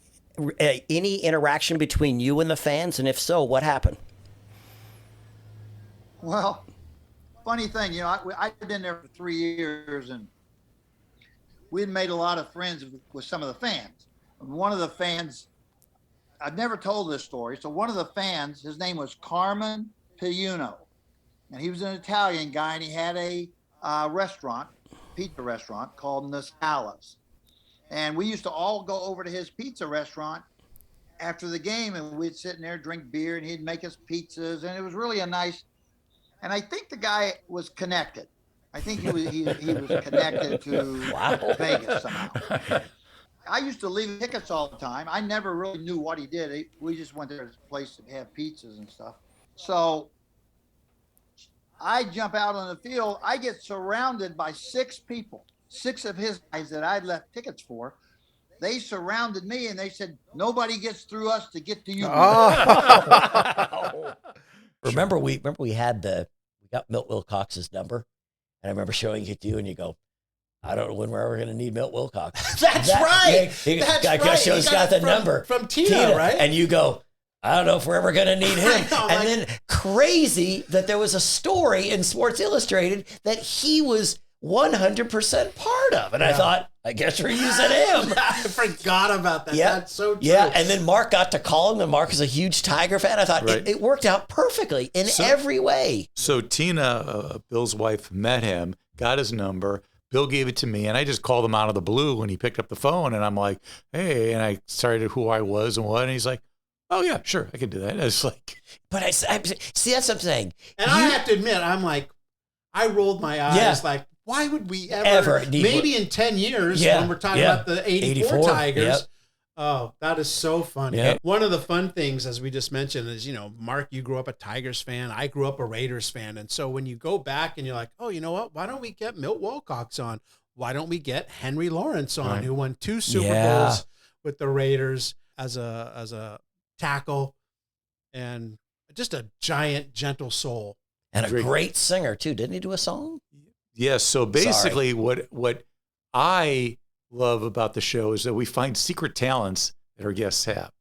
interaction between you and the fans, and if so, what happened? Well, funny thing, I've been there for 3 years, and we'd made a lot of friends with some of the fans. And one of the fans, I've never told this story. So one of the fans, his name was Carmen Piuno, and he was an Italian guy, and he had a pizza restaurant called Nasala's. And we used to all go over to his pizza restaurant after the game, and we'd sit in there, drink beer, and he'd make us pizzas, and it was really a nice. And I think the guy was connected. I think he was connected to Vegas somehow. I used to leave tickets all the time. I never really knew what he did. We just went there to a place to have pizzas and stuff. So I jump out on the field. I get surrounded by 6 people, 6 of his guys that I'd left tickets for. They surrounded me, and they said, "Nobody gets through us to get to you." Oh. Remember we got Milt Wilcox's number, and I remember showing it to you, and you go, "I don't know when we're ever going to need Milt Wilcox." That's right. That's right. He's got the number from Tina, right? And you go, "I don't know if we're ever going to need him." Then crazy that there was a story in Sports Illustrated that he was 100% part of, and I thought, I guess we're using him. I forgot about that. Yeah. That's so true. Yeah, and then Mark got to call him, and Mark is a huge Tiger fan. I thought it worked out perfectly in every way. So Tina, Bill's wife, met him, got his number. Bill gave it to me, and I just called him out of the blue when he picked up the phone, and I'm like, "Hey," and I started who I was and what, and he's like, "Oh yeah, sure, I can do that." And it's like, but I see, that's what I'm saying. And I have to admit, I'm like, I rolled my eyes like, why would we ever need maybe in 10 years when we're talking about the 84 Tigers, Oh, that is so funny. Yeah. One of the fun things, as we just mentioned, is, Mark, you grew up a Tigers fan. I grew up a Raiders fan. And so when you go back and you're like, oh, you know what? Why don't we get Milt Wilcox on? Why don't we get Henry Lawrence on, who won 2 Super Bowls with the Raiders as a tackle, and just a giant, gentle soul. And a great singer, too. Didn't he do a song? Yes. So basically what I love about the show is that we find secret talents that our guests have.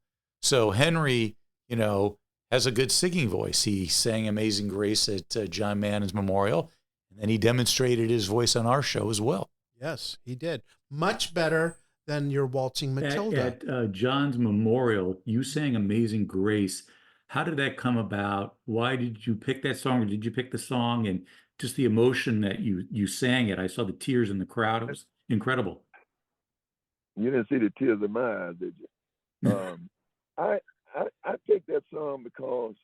So Henry, has a good singing voice. He sang Amazing Grace at John Mannon's memorial, and then he demonstrated his voice on our show as well. Yes, he did. Much better than your Waltzing Matilda. At John's memorial, you sang Amazing Grace. How did that come about? Why did you pick that song, or did you pick the song and just the emotion that you sang it? I saw the tears in the crowd. It was incredible. You didn't see the tears in my eyes, did you? I picked that song because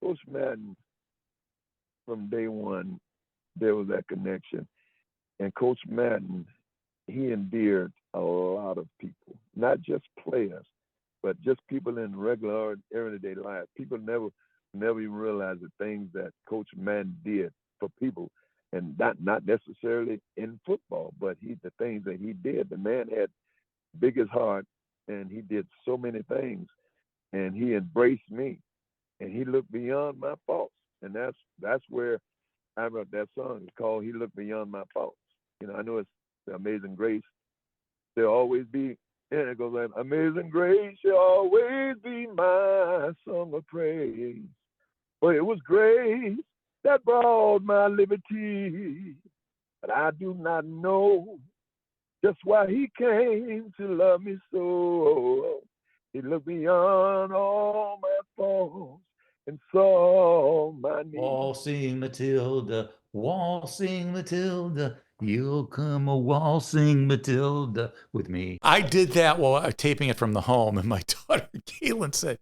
Coach Madden, from day one, there was that connection. And Coach Madden, he endeared a lot of people, not just players, but just people in regular everyday life. People never even realize the things that Coach Madden did for people, and not necessarily in football, but the things that he did. The man had biggest heart, and he did so many things, and he embraced me, and he looked beyond my faults, and that's where I wrote that song. It's called "He Looked Beyond My Faults." I know it's the Amazing Grace. There'll always be, and it goes like, "Amazing Grace shall always be my song of praise. But it was grace that brought my liberty. But I do not know just why he came to love me so. He looked beyond all my faults and saw my needs." Waltzing Matilda, you'll come a waltzing Matilda with me. I did that while I was taping it from the home, and my daughter, Caitlin, said,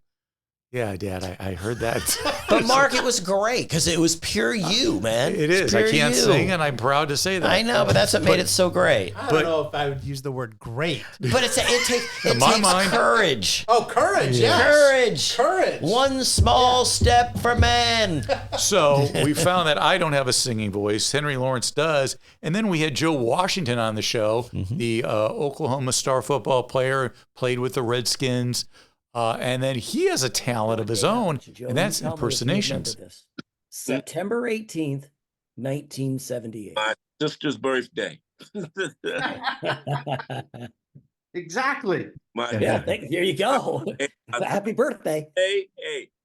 "Yeah, Dad, I heard that." But Mark, it was great because it was pure you, man. It is. I can't sing, and I'm proud to say that. I know, but that's what made it so great. I don't know if I would use the word great. But it takes courage. Oh, courage, yes. Courage. One small step for man. So we found that I don't have a singing voice. Henry Lawrence does. And then we had Joe Washington on the show, the Oklahoma star football player, played with the Redskins. And then he has a talent of his own, and that's impersonations. September 18th, 1978. My sister's birthday. Exactly. There you go. Happy birthday. Hey,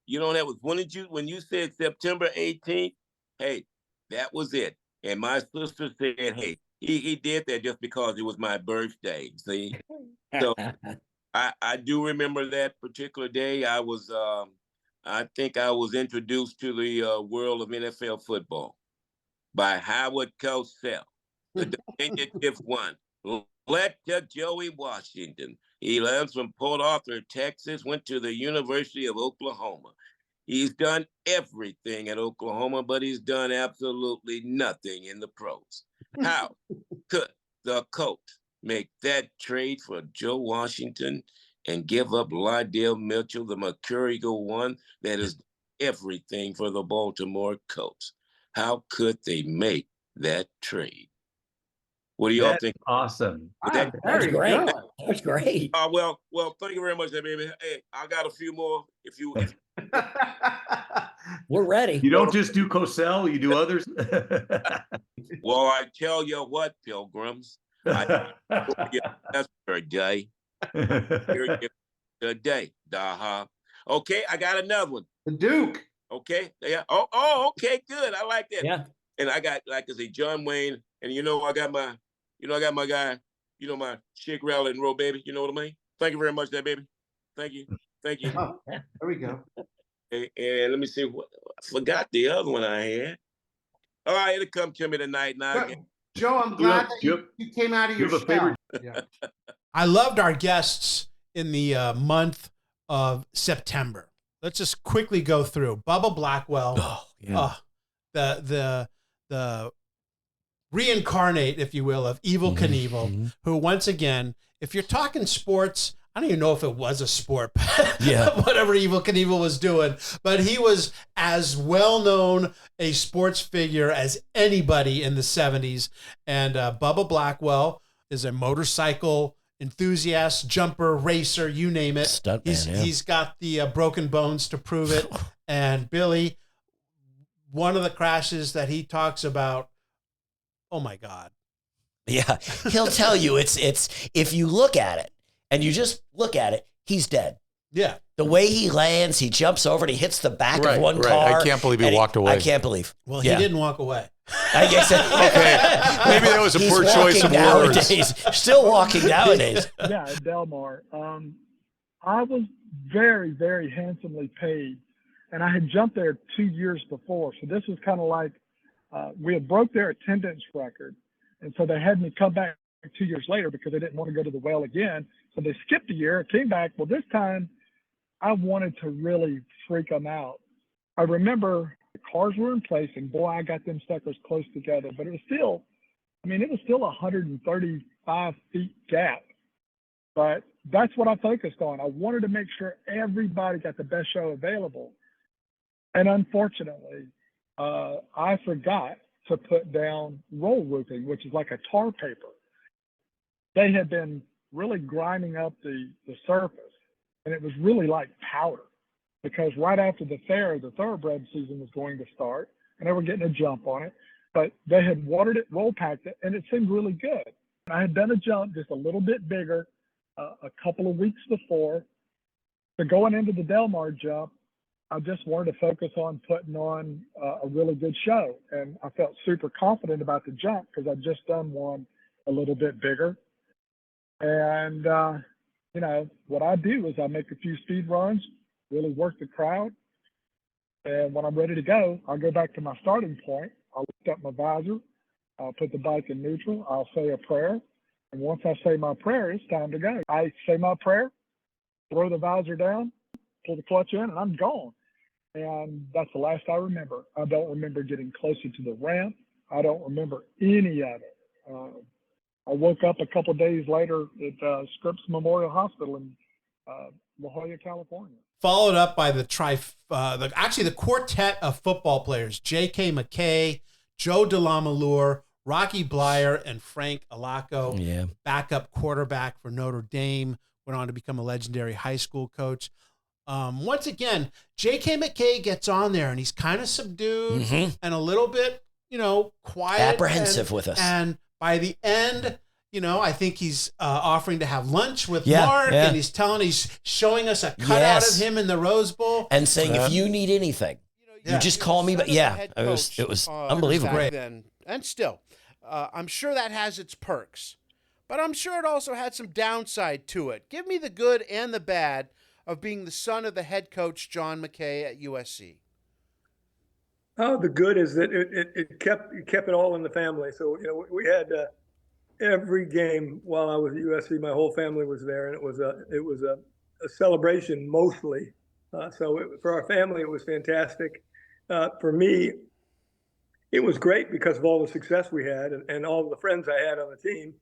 you don't have, when you said September 18th, hey, that was it. And my sister said, hey, he did that just because it was my birthday. See? So I do remember that particular day. I think I was introduced to the world of NFL football by Howard Cosell, the diminutive one. Lecter Joey Washington. He lives from Port Arthur, Texas, went to the University of Oklahoma. He's done everything at Oklahoma, but he's done absolutely nothing in the pros. How could the Colts make that trade for Joe Washington and give up Lydell Mitchell, the mercurial one that is everything for the Baltimore Colts? How could they make that trade? What do y'all think? Awesome. That was great. That was great. Well, thank you very much, baby. Hey, I got a few more. If you We're ready. You don't just do Cosell, you do others. Well, I tell you what, pilgrims. That's for a day. Today. Okay, I got another one. The Duke. Okay. Yeah. Oh, okay, good. I like that. Yeah. And I got, like I say, John Wayne, and I got my guy, my chick rally and roll, baby. You know what I mean? Thank you very much, that baby. Thank you. Oh, there we go. And let me see what I forgot the other one I had. All right, it'll come to me tonight now. Joe, I'm glad that you came out of your shell. Yeah. I loved our guests in the month of September. Let's just quickly go through Bubba Blackwell. Oh, yeah. The reincarnate, if you will, of Evel Knievel, who once again if you're talking sports, I don't even know if it was a sport, yeah. whatever Evel Knievel was doing, but he was as well-known a sports figure as anybody in the 70s. And Bubba Blackwell is a motorcycle enthusiast, jumper, racer, you name it. Stuntman, He's got the broken bones to prove it. And Billy, one of the crashes that he talks about, oh my God. Yeah, he'll tell you it's if you look at it and you just look at it, he's dead. Yeah. The way he lands, he jumps over and he hits the back of one car. I can't believe he walked away. I can't believe. Well, he didn't walk away. I guess okay. Maybe that was a poor choice of nowadays. words. Still walking nowadays. Yeah, at Delmar. I was very, very handsomely paid, and I had jumped there 2 years before. So this was kind of like we had broke their attendance record, and so they had me come back 2 years later because they didn't want to go to the well again. So they skipped a year, came back. Well, this time I wanted to really freak them out. I remember the cars were in place, and boy, I got them suckers close together. But it was still, it was still 135 feet gap. But that's what I focused on. I wanted to make sure everybody got the best show available. And unfortunately, I forgot to put down roll roofing, which is like a tar paper. They had been really grinding up the surface, and it was really like powder, because right after the fair, the thoroughbred season was going to start, and they were getting a jump on it. But they had watered it, roll packed it, and it seemed really good. I had done a jump just a little bit bigger a couple of weeks before. So going into the Delmar jump, I just wanted to focus on putting on a really good show. And I felt super confident about the jump because I'd just done one a little bit bigger. And, what I do is I make a few speed runs, really work the crowd. And when I'm ready to go, I'll go back to my starting point. I'll lift up my visor. I'll put the bike in neutral. I'll say a prayer. And once I say my prayer, it's time to go. I say my prayer, throw the visor down, pull the clutch in, and I'm gone. And that's the last I remember. I don't remember getting closer to the ramp. I don't remember any of it. I woke up a couple of days later at Scripps Memorial Hospital in La Jolla, California. Followed up by the quartet of football players: J.K. McKay, Joe DeLamalure, Rocky Blyer, and Frank Alaco. Yeah. Backup quarterback for Notre Dame, went on to become a legendary high school coach. Once again, J.K. McKay gets on there, and he's kind of subdued and a little bit, quiet. Apprehensive with us. And by the end, I think he's offering to have lunch with Mark, and he's showing us a cutout of him in the Rose Bowl. And saying, if you need anything, you just call me. But it was unbelievable. Back then, and still, I'm sure that has its perks, but I'm sure it also had some downside to it. Give me the good and the bad of being the son of the head coach, John McKay, at USC. Oh, the good is that it kept it all in the family. So, we had every game while I was at USC, my whole family was there, and it was a celebration mostly. For our family, it was fantastic. For me, it was great because of all the success we had and all the friends I had on the team.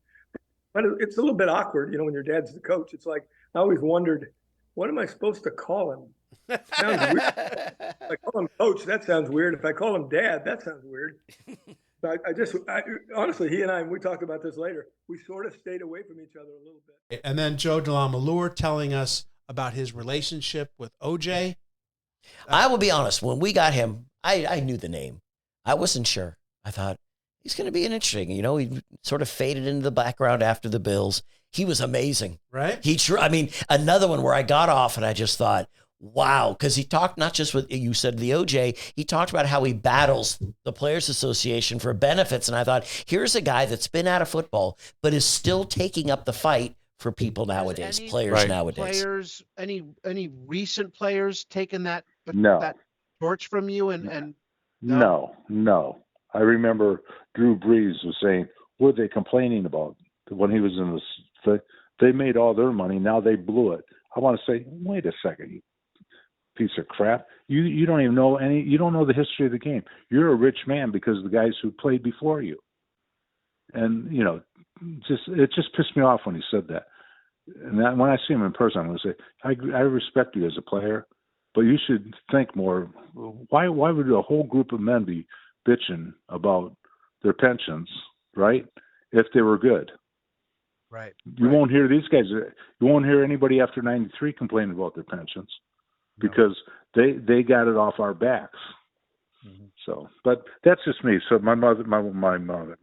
But it's a little bit awkward, when your dad's the coach. It's like I always wondered, what am I supposed to call him? Sounds weird. If I call him coach, that sounds weird. If I call him dad, that sounds weird. So I honestly, he and I, we talked about this later, we sort of stayed away from each other a little bit. And then Joe DeLamalure telling us about his relationship with OJ. I will be honest, when we got him, I knew the name. I wasn't sure. I thought, he's going to be an interesting, he sort of faded into the background after the Bills. He was amazing. Right? Another one where I got off and I just thought, wow, because he talked not just with, you said the OJ, he talked about how he battles the Players Association for benefits. And I thought, here's a guy that's been out of football, but is still taking up the fight for people nowadays, nowadays. Any recent players taking that torch from you? No. I remember Drew Brees was saying, what are they complaining about when he was in they made all their money. Now they blew it. I want to say, wait a second, you piece of crap. You don't even know you don't know the history of the game. You're a rich man because of the guys who played before you. And, it just pissed me off when he said that. and when I see him in person, I'm going to say, I respect you as a player, but you should think more. Why would a whole group of men be bitching about their pensions, right? If they were good. Right. You won't hear these guys. You won't hear anybody after 93 complaining about their pensions because they got it off our backs. Mm-hmm. So, but that's just me. So my wife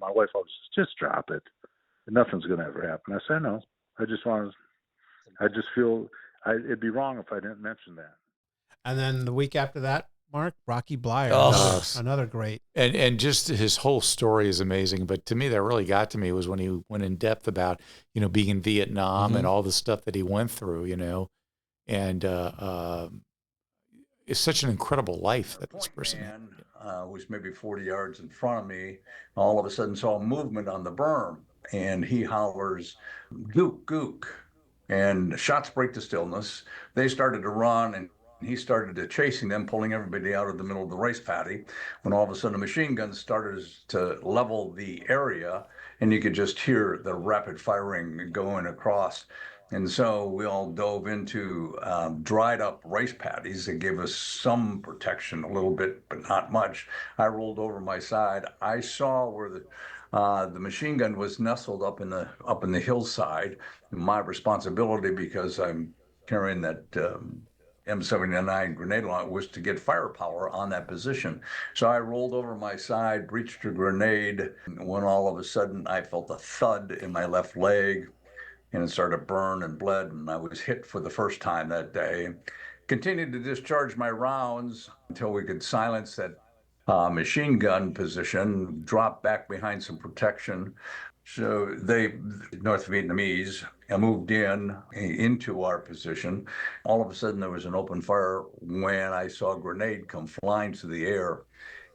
always says, just drop it. Nothing's going to ever happen. I say, no. I just feel it'd be wrong if I didn't mention that. And then the week after that, Mark, Rocky Blyer, another great. And just his whole story is amazing. But to me, that really got to me was when he went in depth about, being in Vietnam and all the stuff that he went through, and it's such an incredible life that this person had. Was maybe 40 yards in front of me. All of a sudden saw movement on the berm, and he hollers, "Gook, gook." And shots break the stillness. They started to run, and he started to chasing them, pulling everybody out of the middle of the race paddy, when all of a sudden a machine gun started to level the area, and you could just hear the rapid firing going across. And so we all dove into dried up rice paddies that gave us some protection, a little bit, but not much. I rolled over my side. I saw where the machine gun was nestled up in the hillside. My responsibility, because I'm carrying that M79 grenade launcher, was to get firepower on that position. So I rolled over my side, reached a grenade, when all of a sudden I felt a thud in my left leg, and it started to burn and bled, and I was hit for the first time that day. Continued to discharge my rounds until we could silence that machine gun position, drop back behind some protection. So North Vietnamese, moved into our position. All of a sudden there was an open fire when I saw a grenade come flying through the air,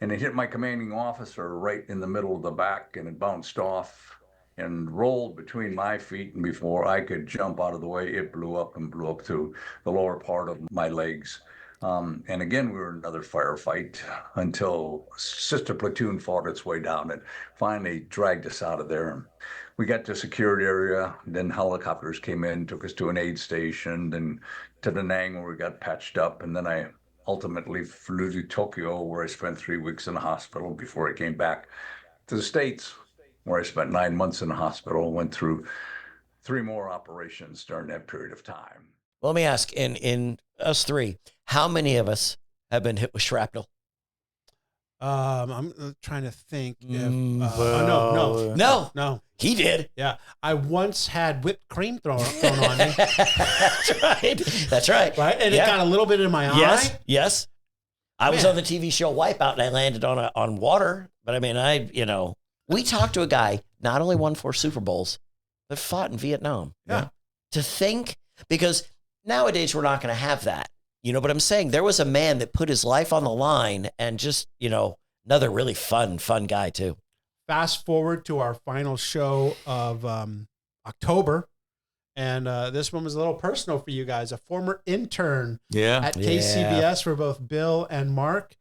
and it hit my commanding officer right in the middle of the back, and it bounced off and rolled between my feet, and before I could jump out of the way, it blew up through the lower part of my legs. And again, we were in another firefight until sister platoon fought its way down and finally dragged us out of there. We got to a secured area, then helicopters came in, took us to an aid station, then to Da Nang where we got patched up, and then I ultimately flew to Tokyo, where I spent 3 weeks in the hospital before I came back to the States, where I spent 9 months in the hospital, went through 3 more operations during that period of time. Well, let me ask, in us three, how many of us have been hit with shrapnel? I'm trying to think. If, no. He did. Yeah, I once had whipped cream thrown on me. That's right. Right, and it got a little bit in my eye. Yes. I was on the TV show Wipeout, and I landed on water. But I mean, we talked to a guy not only won 4 Super Bowls, but fought in Vietnam. Yeah. To think, because nowadays we're not going to have that. But I'm saying there was a man that put his life on the line, and just, another really fun guy too. Fast forward to our final show of October. And this one was a little personal for you guys. A former intern at KCBS for both Bill and Mark,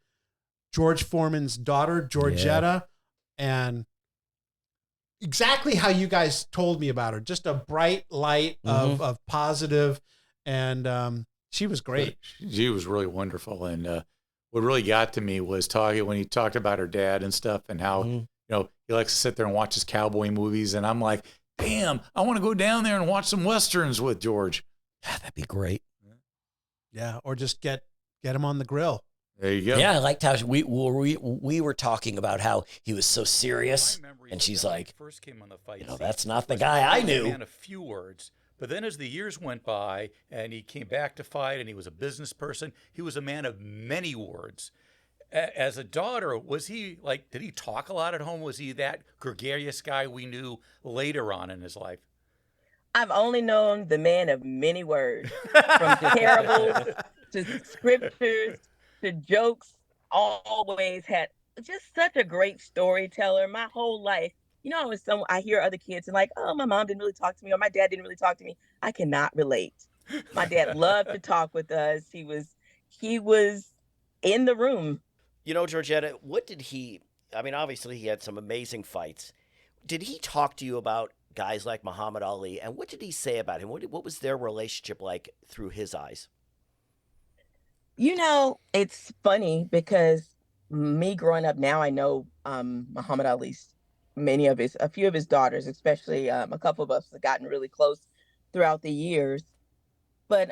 George Foreman's daughter, Georgetta, and exactly how you guys told me about her. Just a bright light of positive, and she was great. She was really wonderful. And what really got to me was when he talked about her dad and stuff, and how, he likes to sit there and watch his cowboy movies. And I'm like, damn, I want to go down there and watch some Westerns with George. Yeah, that'd be great. Yeah. Or just get him on the grill. There you go. Yeah, I liked how we were talking about how he was so serious, and she's like, first came on the fight, that's not the guy I knew. He had a few words, but then as the years went by and he came back to fight and he was a business person, he was a man of many words. As a daughter, was he did he talk a lot at home? Was he that gregarious guy we knew later on in his life? I've only known the man of many words, from parables to scriptures to jokes. Always had just such a great storyteller my whole life. I hear other kids and oh, my mom didn't really talk to me, or my dad didn't really talk to me. I cannot relate. My dad loved to talk with us. He was in the room. Georgetta, what did obviously he had some amazing fights. Did he talk to you about guys like Muhammad Ali, and what did he say about him? What was their relationship like through his eyes? It's funny because me growing up now, I know Muhammad Ali's a few of his daughters, especially a couple of us have gotten really close throughout the years. But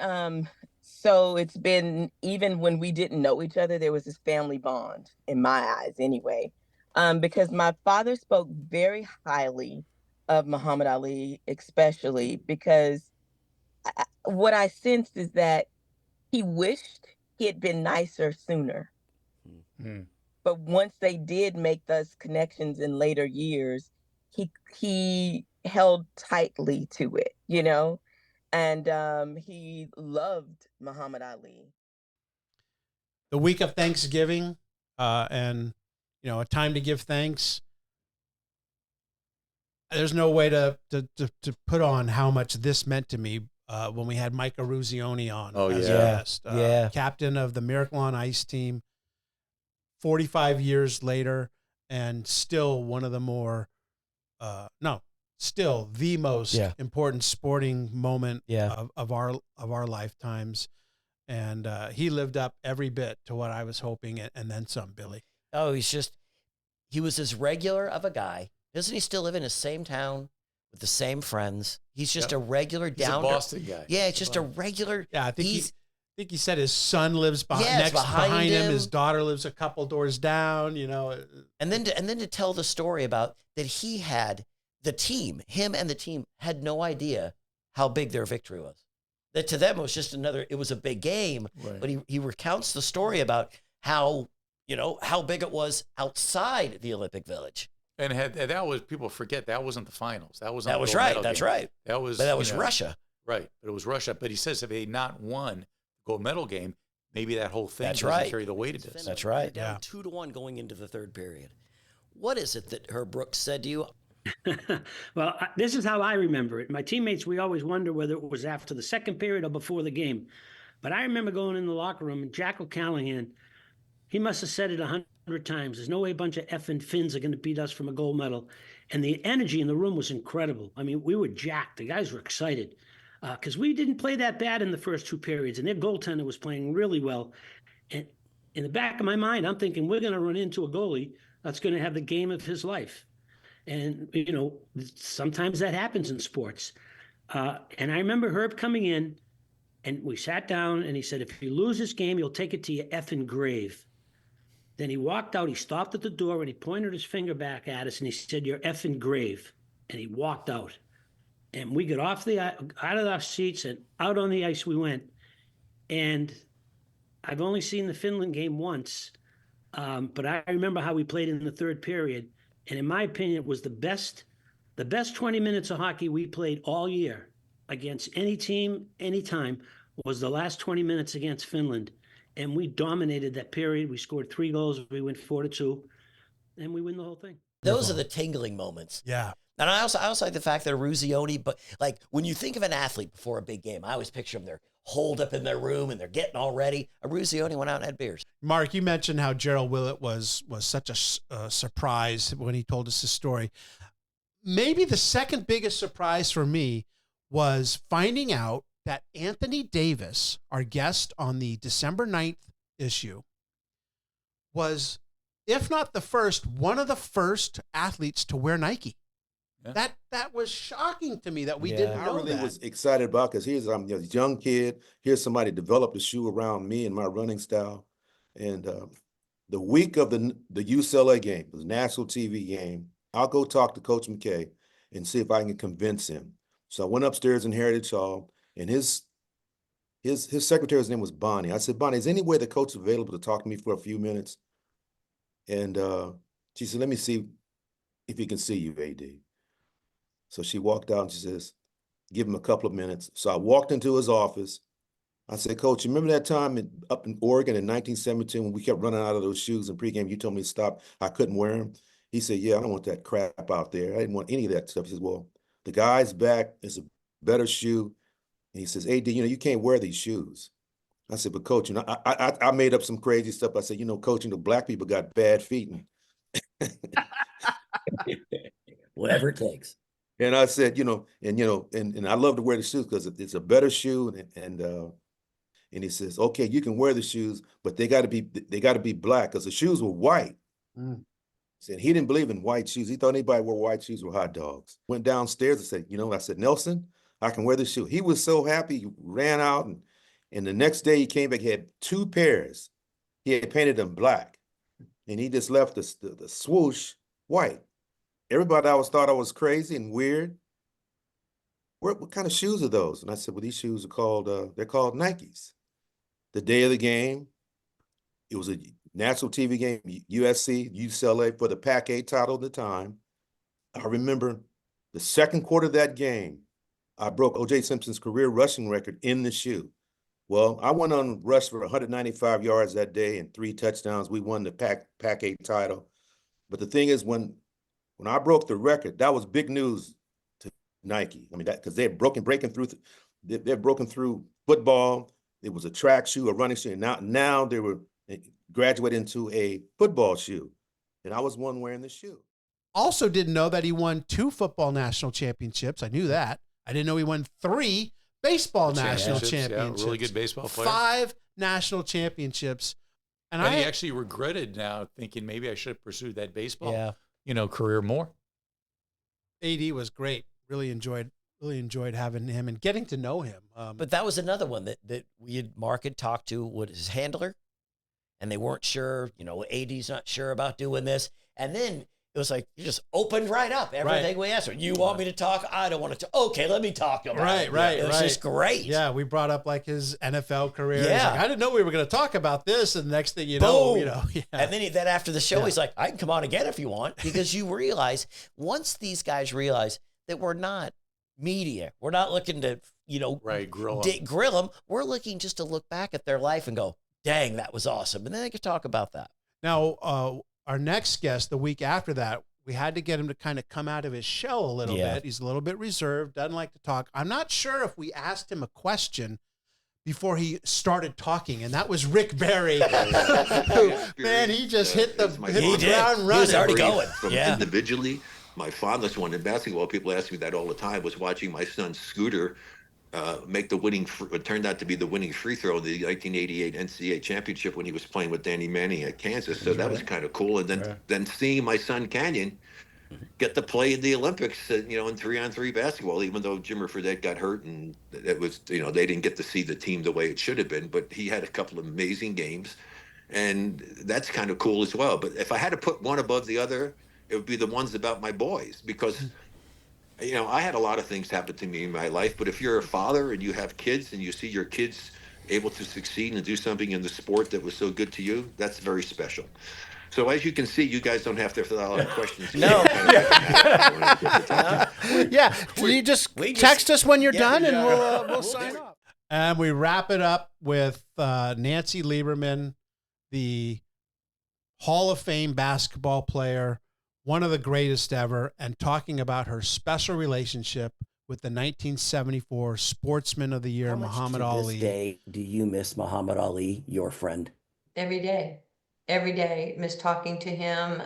so it's been, even when we didn't know each other, there was this family bond in my eyes anyway. Because my father spoke very highly of Muhammad Ali, especially because what I sensed is that he wished he had been nicer sooner. But once they did make those connections in later years, he held tightly to it, and he loved Muhammad Ali. The week of Thanksgiving, and a time to give thanks. There's no way to put on how much this meant to me when we had Mike Eruzione on as a guest, captain of the Miracle on Ice team, 45 years later, and still one of the still the most important sporting moment of our lifetimes. And he lived up every bit to what I was hoping, and then some, Billy. Oh, he was as regular of a guy. Doesn't he still live in the same town with the same friends? He's just a regular He's a Boston guy. Yeah, it's just a regular. Yeah, I think he said his son lives behind him. His daughter lives a couple doors down. And then to tell the story about that, he had him and the team had no idea how big their victory was. That to them it was just it was a big game. Right. But he recounts the story about how big it was outside the Olympic Village. And that was, people forget, that wasn't the finals. That was right. That's game. Right. That was Russia. Right. But it was Russia. But he says if they had not won the gold medal game, maybe that whole thing doesn't carry the weight of this. That's right. Down 2-1 going into the third period. What is it that Herb Brooks said to you? Well, this is how I remember it. My teammates, we always wonder whether it was after the second period or before the game. But I remember going in the locker room, and Jack O'Callahan, he must have said it 100 times. There's no way a bunch of effing Finns are going to beat us from a gold medal. And the energy in the room was incredible. I mean, we were jacked. The guys were excited because we didn't play that bad in the first two periods, and their goaltender was playing really well. And in the back of my mind, I'm thinking we're going to run into a goalie that's going to have the game of his life. And, sometimes that happens in sports. And I remember Herb coming in, and we sat down, and he said, if you lose this game, you'll take it to your effing grave. Then he walked out, he stopped at the door, and he pointed his finger back at us, and he said, your effing grave. And he walked out. And we got out of our seats, and out on the ice we went. And I've only seen the Finland game once, but I remember how we played in the third period. And in my opinion, it was the best 20 minutes of hockey we played all year against any team, anytime, was the last 20 minutes against Finland. And we dominated that period. We scored 3 goals. We went 4-2, and we win the whole thing. Those are the tingling moments. Yeah. And I also like the fact that Eruzione, but like when you think of an athlete before a big game, I always picture them, they're holed up in their room and they're getting all ready. Eruzione went out and had beers. Mark, you mentioned how Gerald Willett was such a surprise when he told us his story. Maybe the second biggest surprise for me was finding out that Anthony Davis, our guest on the December 9th issue, was, if not the first, one of the first athletes to wear Nike. Yeah. That was shocking to me that we didn't know that. I really was excited about, because here's I'm a young kid. Here's somebody developed a shoe around me and my running style. And the week of the UCLA game, the national TV game, I'll go talk to Coach McKay and see if I can convince him. So I went upstairs in Heritage Hall, and his secretary's name was Bonnie. I said, Bonnie, is any way the coach is available to talk to me for a few minutes? And she said, let me see if he can see you, AD. So she walked out and she says, give him a couple of minutes. So I walked into his office. I said, Coach, you remember that time up in Oregon in 1972 when we kept running out of those shoes in pregame? You told me to stop. I couldn't wear them. He said, yeah, I don't want that crap out there. I didn't want any of that stuff. He says, well, the guy's back. It's a better shoe. And he says, AD, you can't wear these shoes. I said, but Coach, I made up some crazy stuff. I said, Coach, black people got bad feet. Whatever it takes. And I said, and I love to wear the shoes because it's a better shoe. And he says, okay, you can wear the shoes, but they got to be black because the shoes were white. He said he didn't believe in white shoes. He thought anybody wore white shoes were hot dogs. Went downstairs and said, I said, Nelson, I can wear the shoe. He was so happy. He ran out, and the next day he came back. He had 2 pairs. He had painted them black, and he just left the swoosh white. Everybody always thought I was crazy and weird. What kind of shoes are those? And I said, well, these shoes are called, they're called Nikes. The day of the game, it was a national TV game, UCLA for the Pac-8 title at the time. I remember the second quarter of that game, I broke O.J. Simpson's career rushing record in the shoe. Well, I went on rush for 195 yards that day and 3 touchdowns. We won the Pac-8 title. But the thing is, when I broke the record, that was big news to Nike. I mean, because they're breaking through football. It was a track shoe, a running shoe, and now they were graduating into a football shoe, and I was one wearing the shoe. Also didn't know that he won 2 football national championships. I knew that. I didn't know he won 3 baseball national championships. Yeah, really good baseball player. 5 national championships. And he actually regretted now, thinking maybe I should have pursued that baseball career more. AD was great. Really enjoyed having him and getting to know him. But that was another one that Mark had talked to with his handler, and they weren't sure, AD's not sure about doing this. And then it was like, you just opened right up. Everything we asked her. You want me to talk? I don't want to talk. Okay, let me talk about it. Right. It was just great. Yeah, we brought up like his NFL career. Yeah. He's like, I didn't know we were going to talk about this. And the next thing you know, And then after the show, he's like, I can come on again if you want. Because you realize, once these guys realize that we're not media, we're not looking to, grill them. We're looking just to look back at their life and go, dang, that was awesome. And then they could talk about that. Now, our next guest, the week after that, we had to get him to kind of come out of his shell a little bit. He's a little bit reserved, doesn't like to talk. I'm not sure if we asked him a question before he started talking, and that was Rick Barry. Man, he just hit the ground running. He was already going. Individually, my fondest one in basketball, people ask me that all the time, was watching my son Scooter make what turned out to be the winning free throw in the 1988 NCAA championship when he was playing with Danny Manning at Kansas. So that was kind of cool. And then seeing my son Canyon get to play in the Olympics, in 3-on-3 basketball, even though Jimmer Fredette got hurt and it was, they didn't get to see the team the way it should have been, but he had a couple of amazing games, and that's kind of cool as well. But if I had to put one above the other, it would be the ones about my boys, because I had a lot of things happen to me in my life, but if you're a father and you have kids and you see your kids able to succeed and do something in the sport that was so good to you, that's very special. So as you can see, you guys don't have to fill out a lot of questions. No. You just text us when you're done and we'll sign off. And we wrap it up with Nancy Lieberman, the Hall of Fame basketball player, one of the greatest ever, and talking about her special relationship with the 1974 Sportsman of the Year, Muhammad Ali. This day, do you miss Muhammad Ali, your friend? Every day. Every day. Miss talking to him.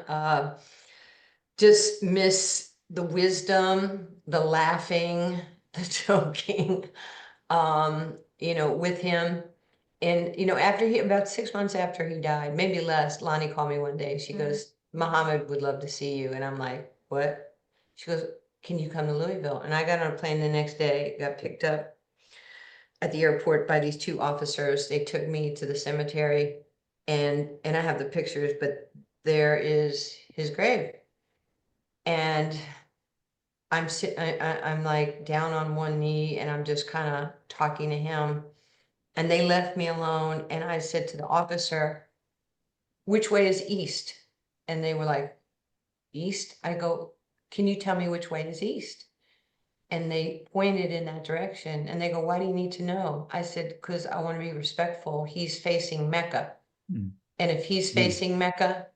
Just miss the wisdom, the laughing, the joking, with him. And, after about 6 months after he died, maybe less, Lonnie called me one day. She goes, Muhammad would love to see you. And I'm like, what? She goes, can you come to Louisville? And I got on a plane the next day, got picked up at the airport by these 2 officers. They took me to the cemetery, and I have the pictures, but there is his grave. And I'm like down on one knee, and I'm just kind of talking to him. And they left me alone. And I said to the officer, which way is east? And they were like, east? I go, can you tell me which way is east? And they pointed in that direction. And they go, why do you need to know? I said, because I want to be respectful. He's facing Mecca. And if he's facing Mecca,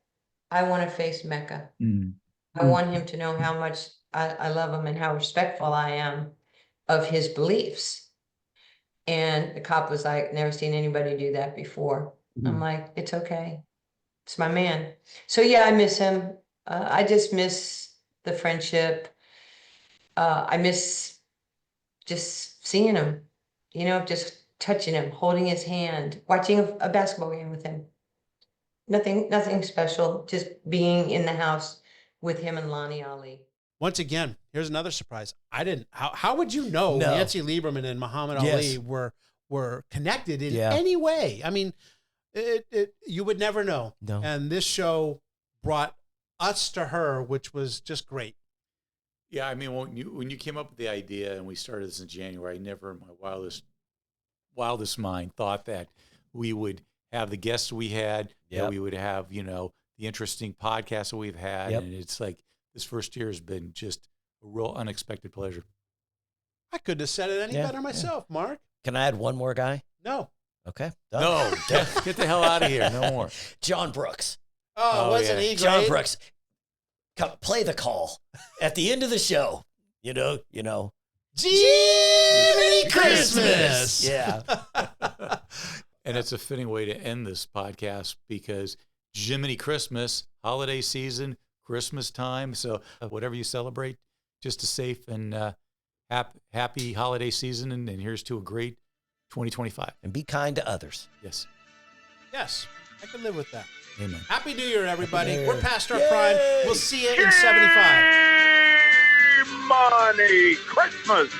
I want to face Mecca. I want him to know how much I love him and how respectful I am of his beliefs. And the cop was like, never seen anybody do that before. I'm like, it's okay. It's my man. So yeah, I miss him. I just miss the friendship. I miss just seeing him, just touching him, holding his hand, watching a basketball game with him. Nothing special, just being in the house with him and Lonnie Ali. Once again, here's another surprise. I didn't. How would you know Nancy Lieberman and Muhammad Ali were connected in any way? I mean, you would never know. No. And this show brought us to her, which was just great. Yeah, I mean, when you came up with the idea and we started this in January, I never in my wildest mind thought that we would have the guests we had, that we would have, the interesting podcasts that we've had. And it's like this first year has been just a real unexpected pleasure. I couldn't have said it any better myself, Mark. Can I add one more guy? No. Okay. Done. No. Get the hell out of here. No more. John Brooks. Oh, wasn't he great? John Brooks. Come play the call at the end of the show. Jiminy Christmas. Yeah. And it's a fitting way to end this podcast because Jiminy Christmas, holiday season, Christmas time. So whatever you celebrate, just a safe and happy holiday season. And here's to a great 2025. And be kind to others. Yes. Yes. I can live with that. Amen. Happy New Year, everybody. New Year. We're past our prime. We'll see you in 75. Money Christmas.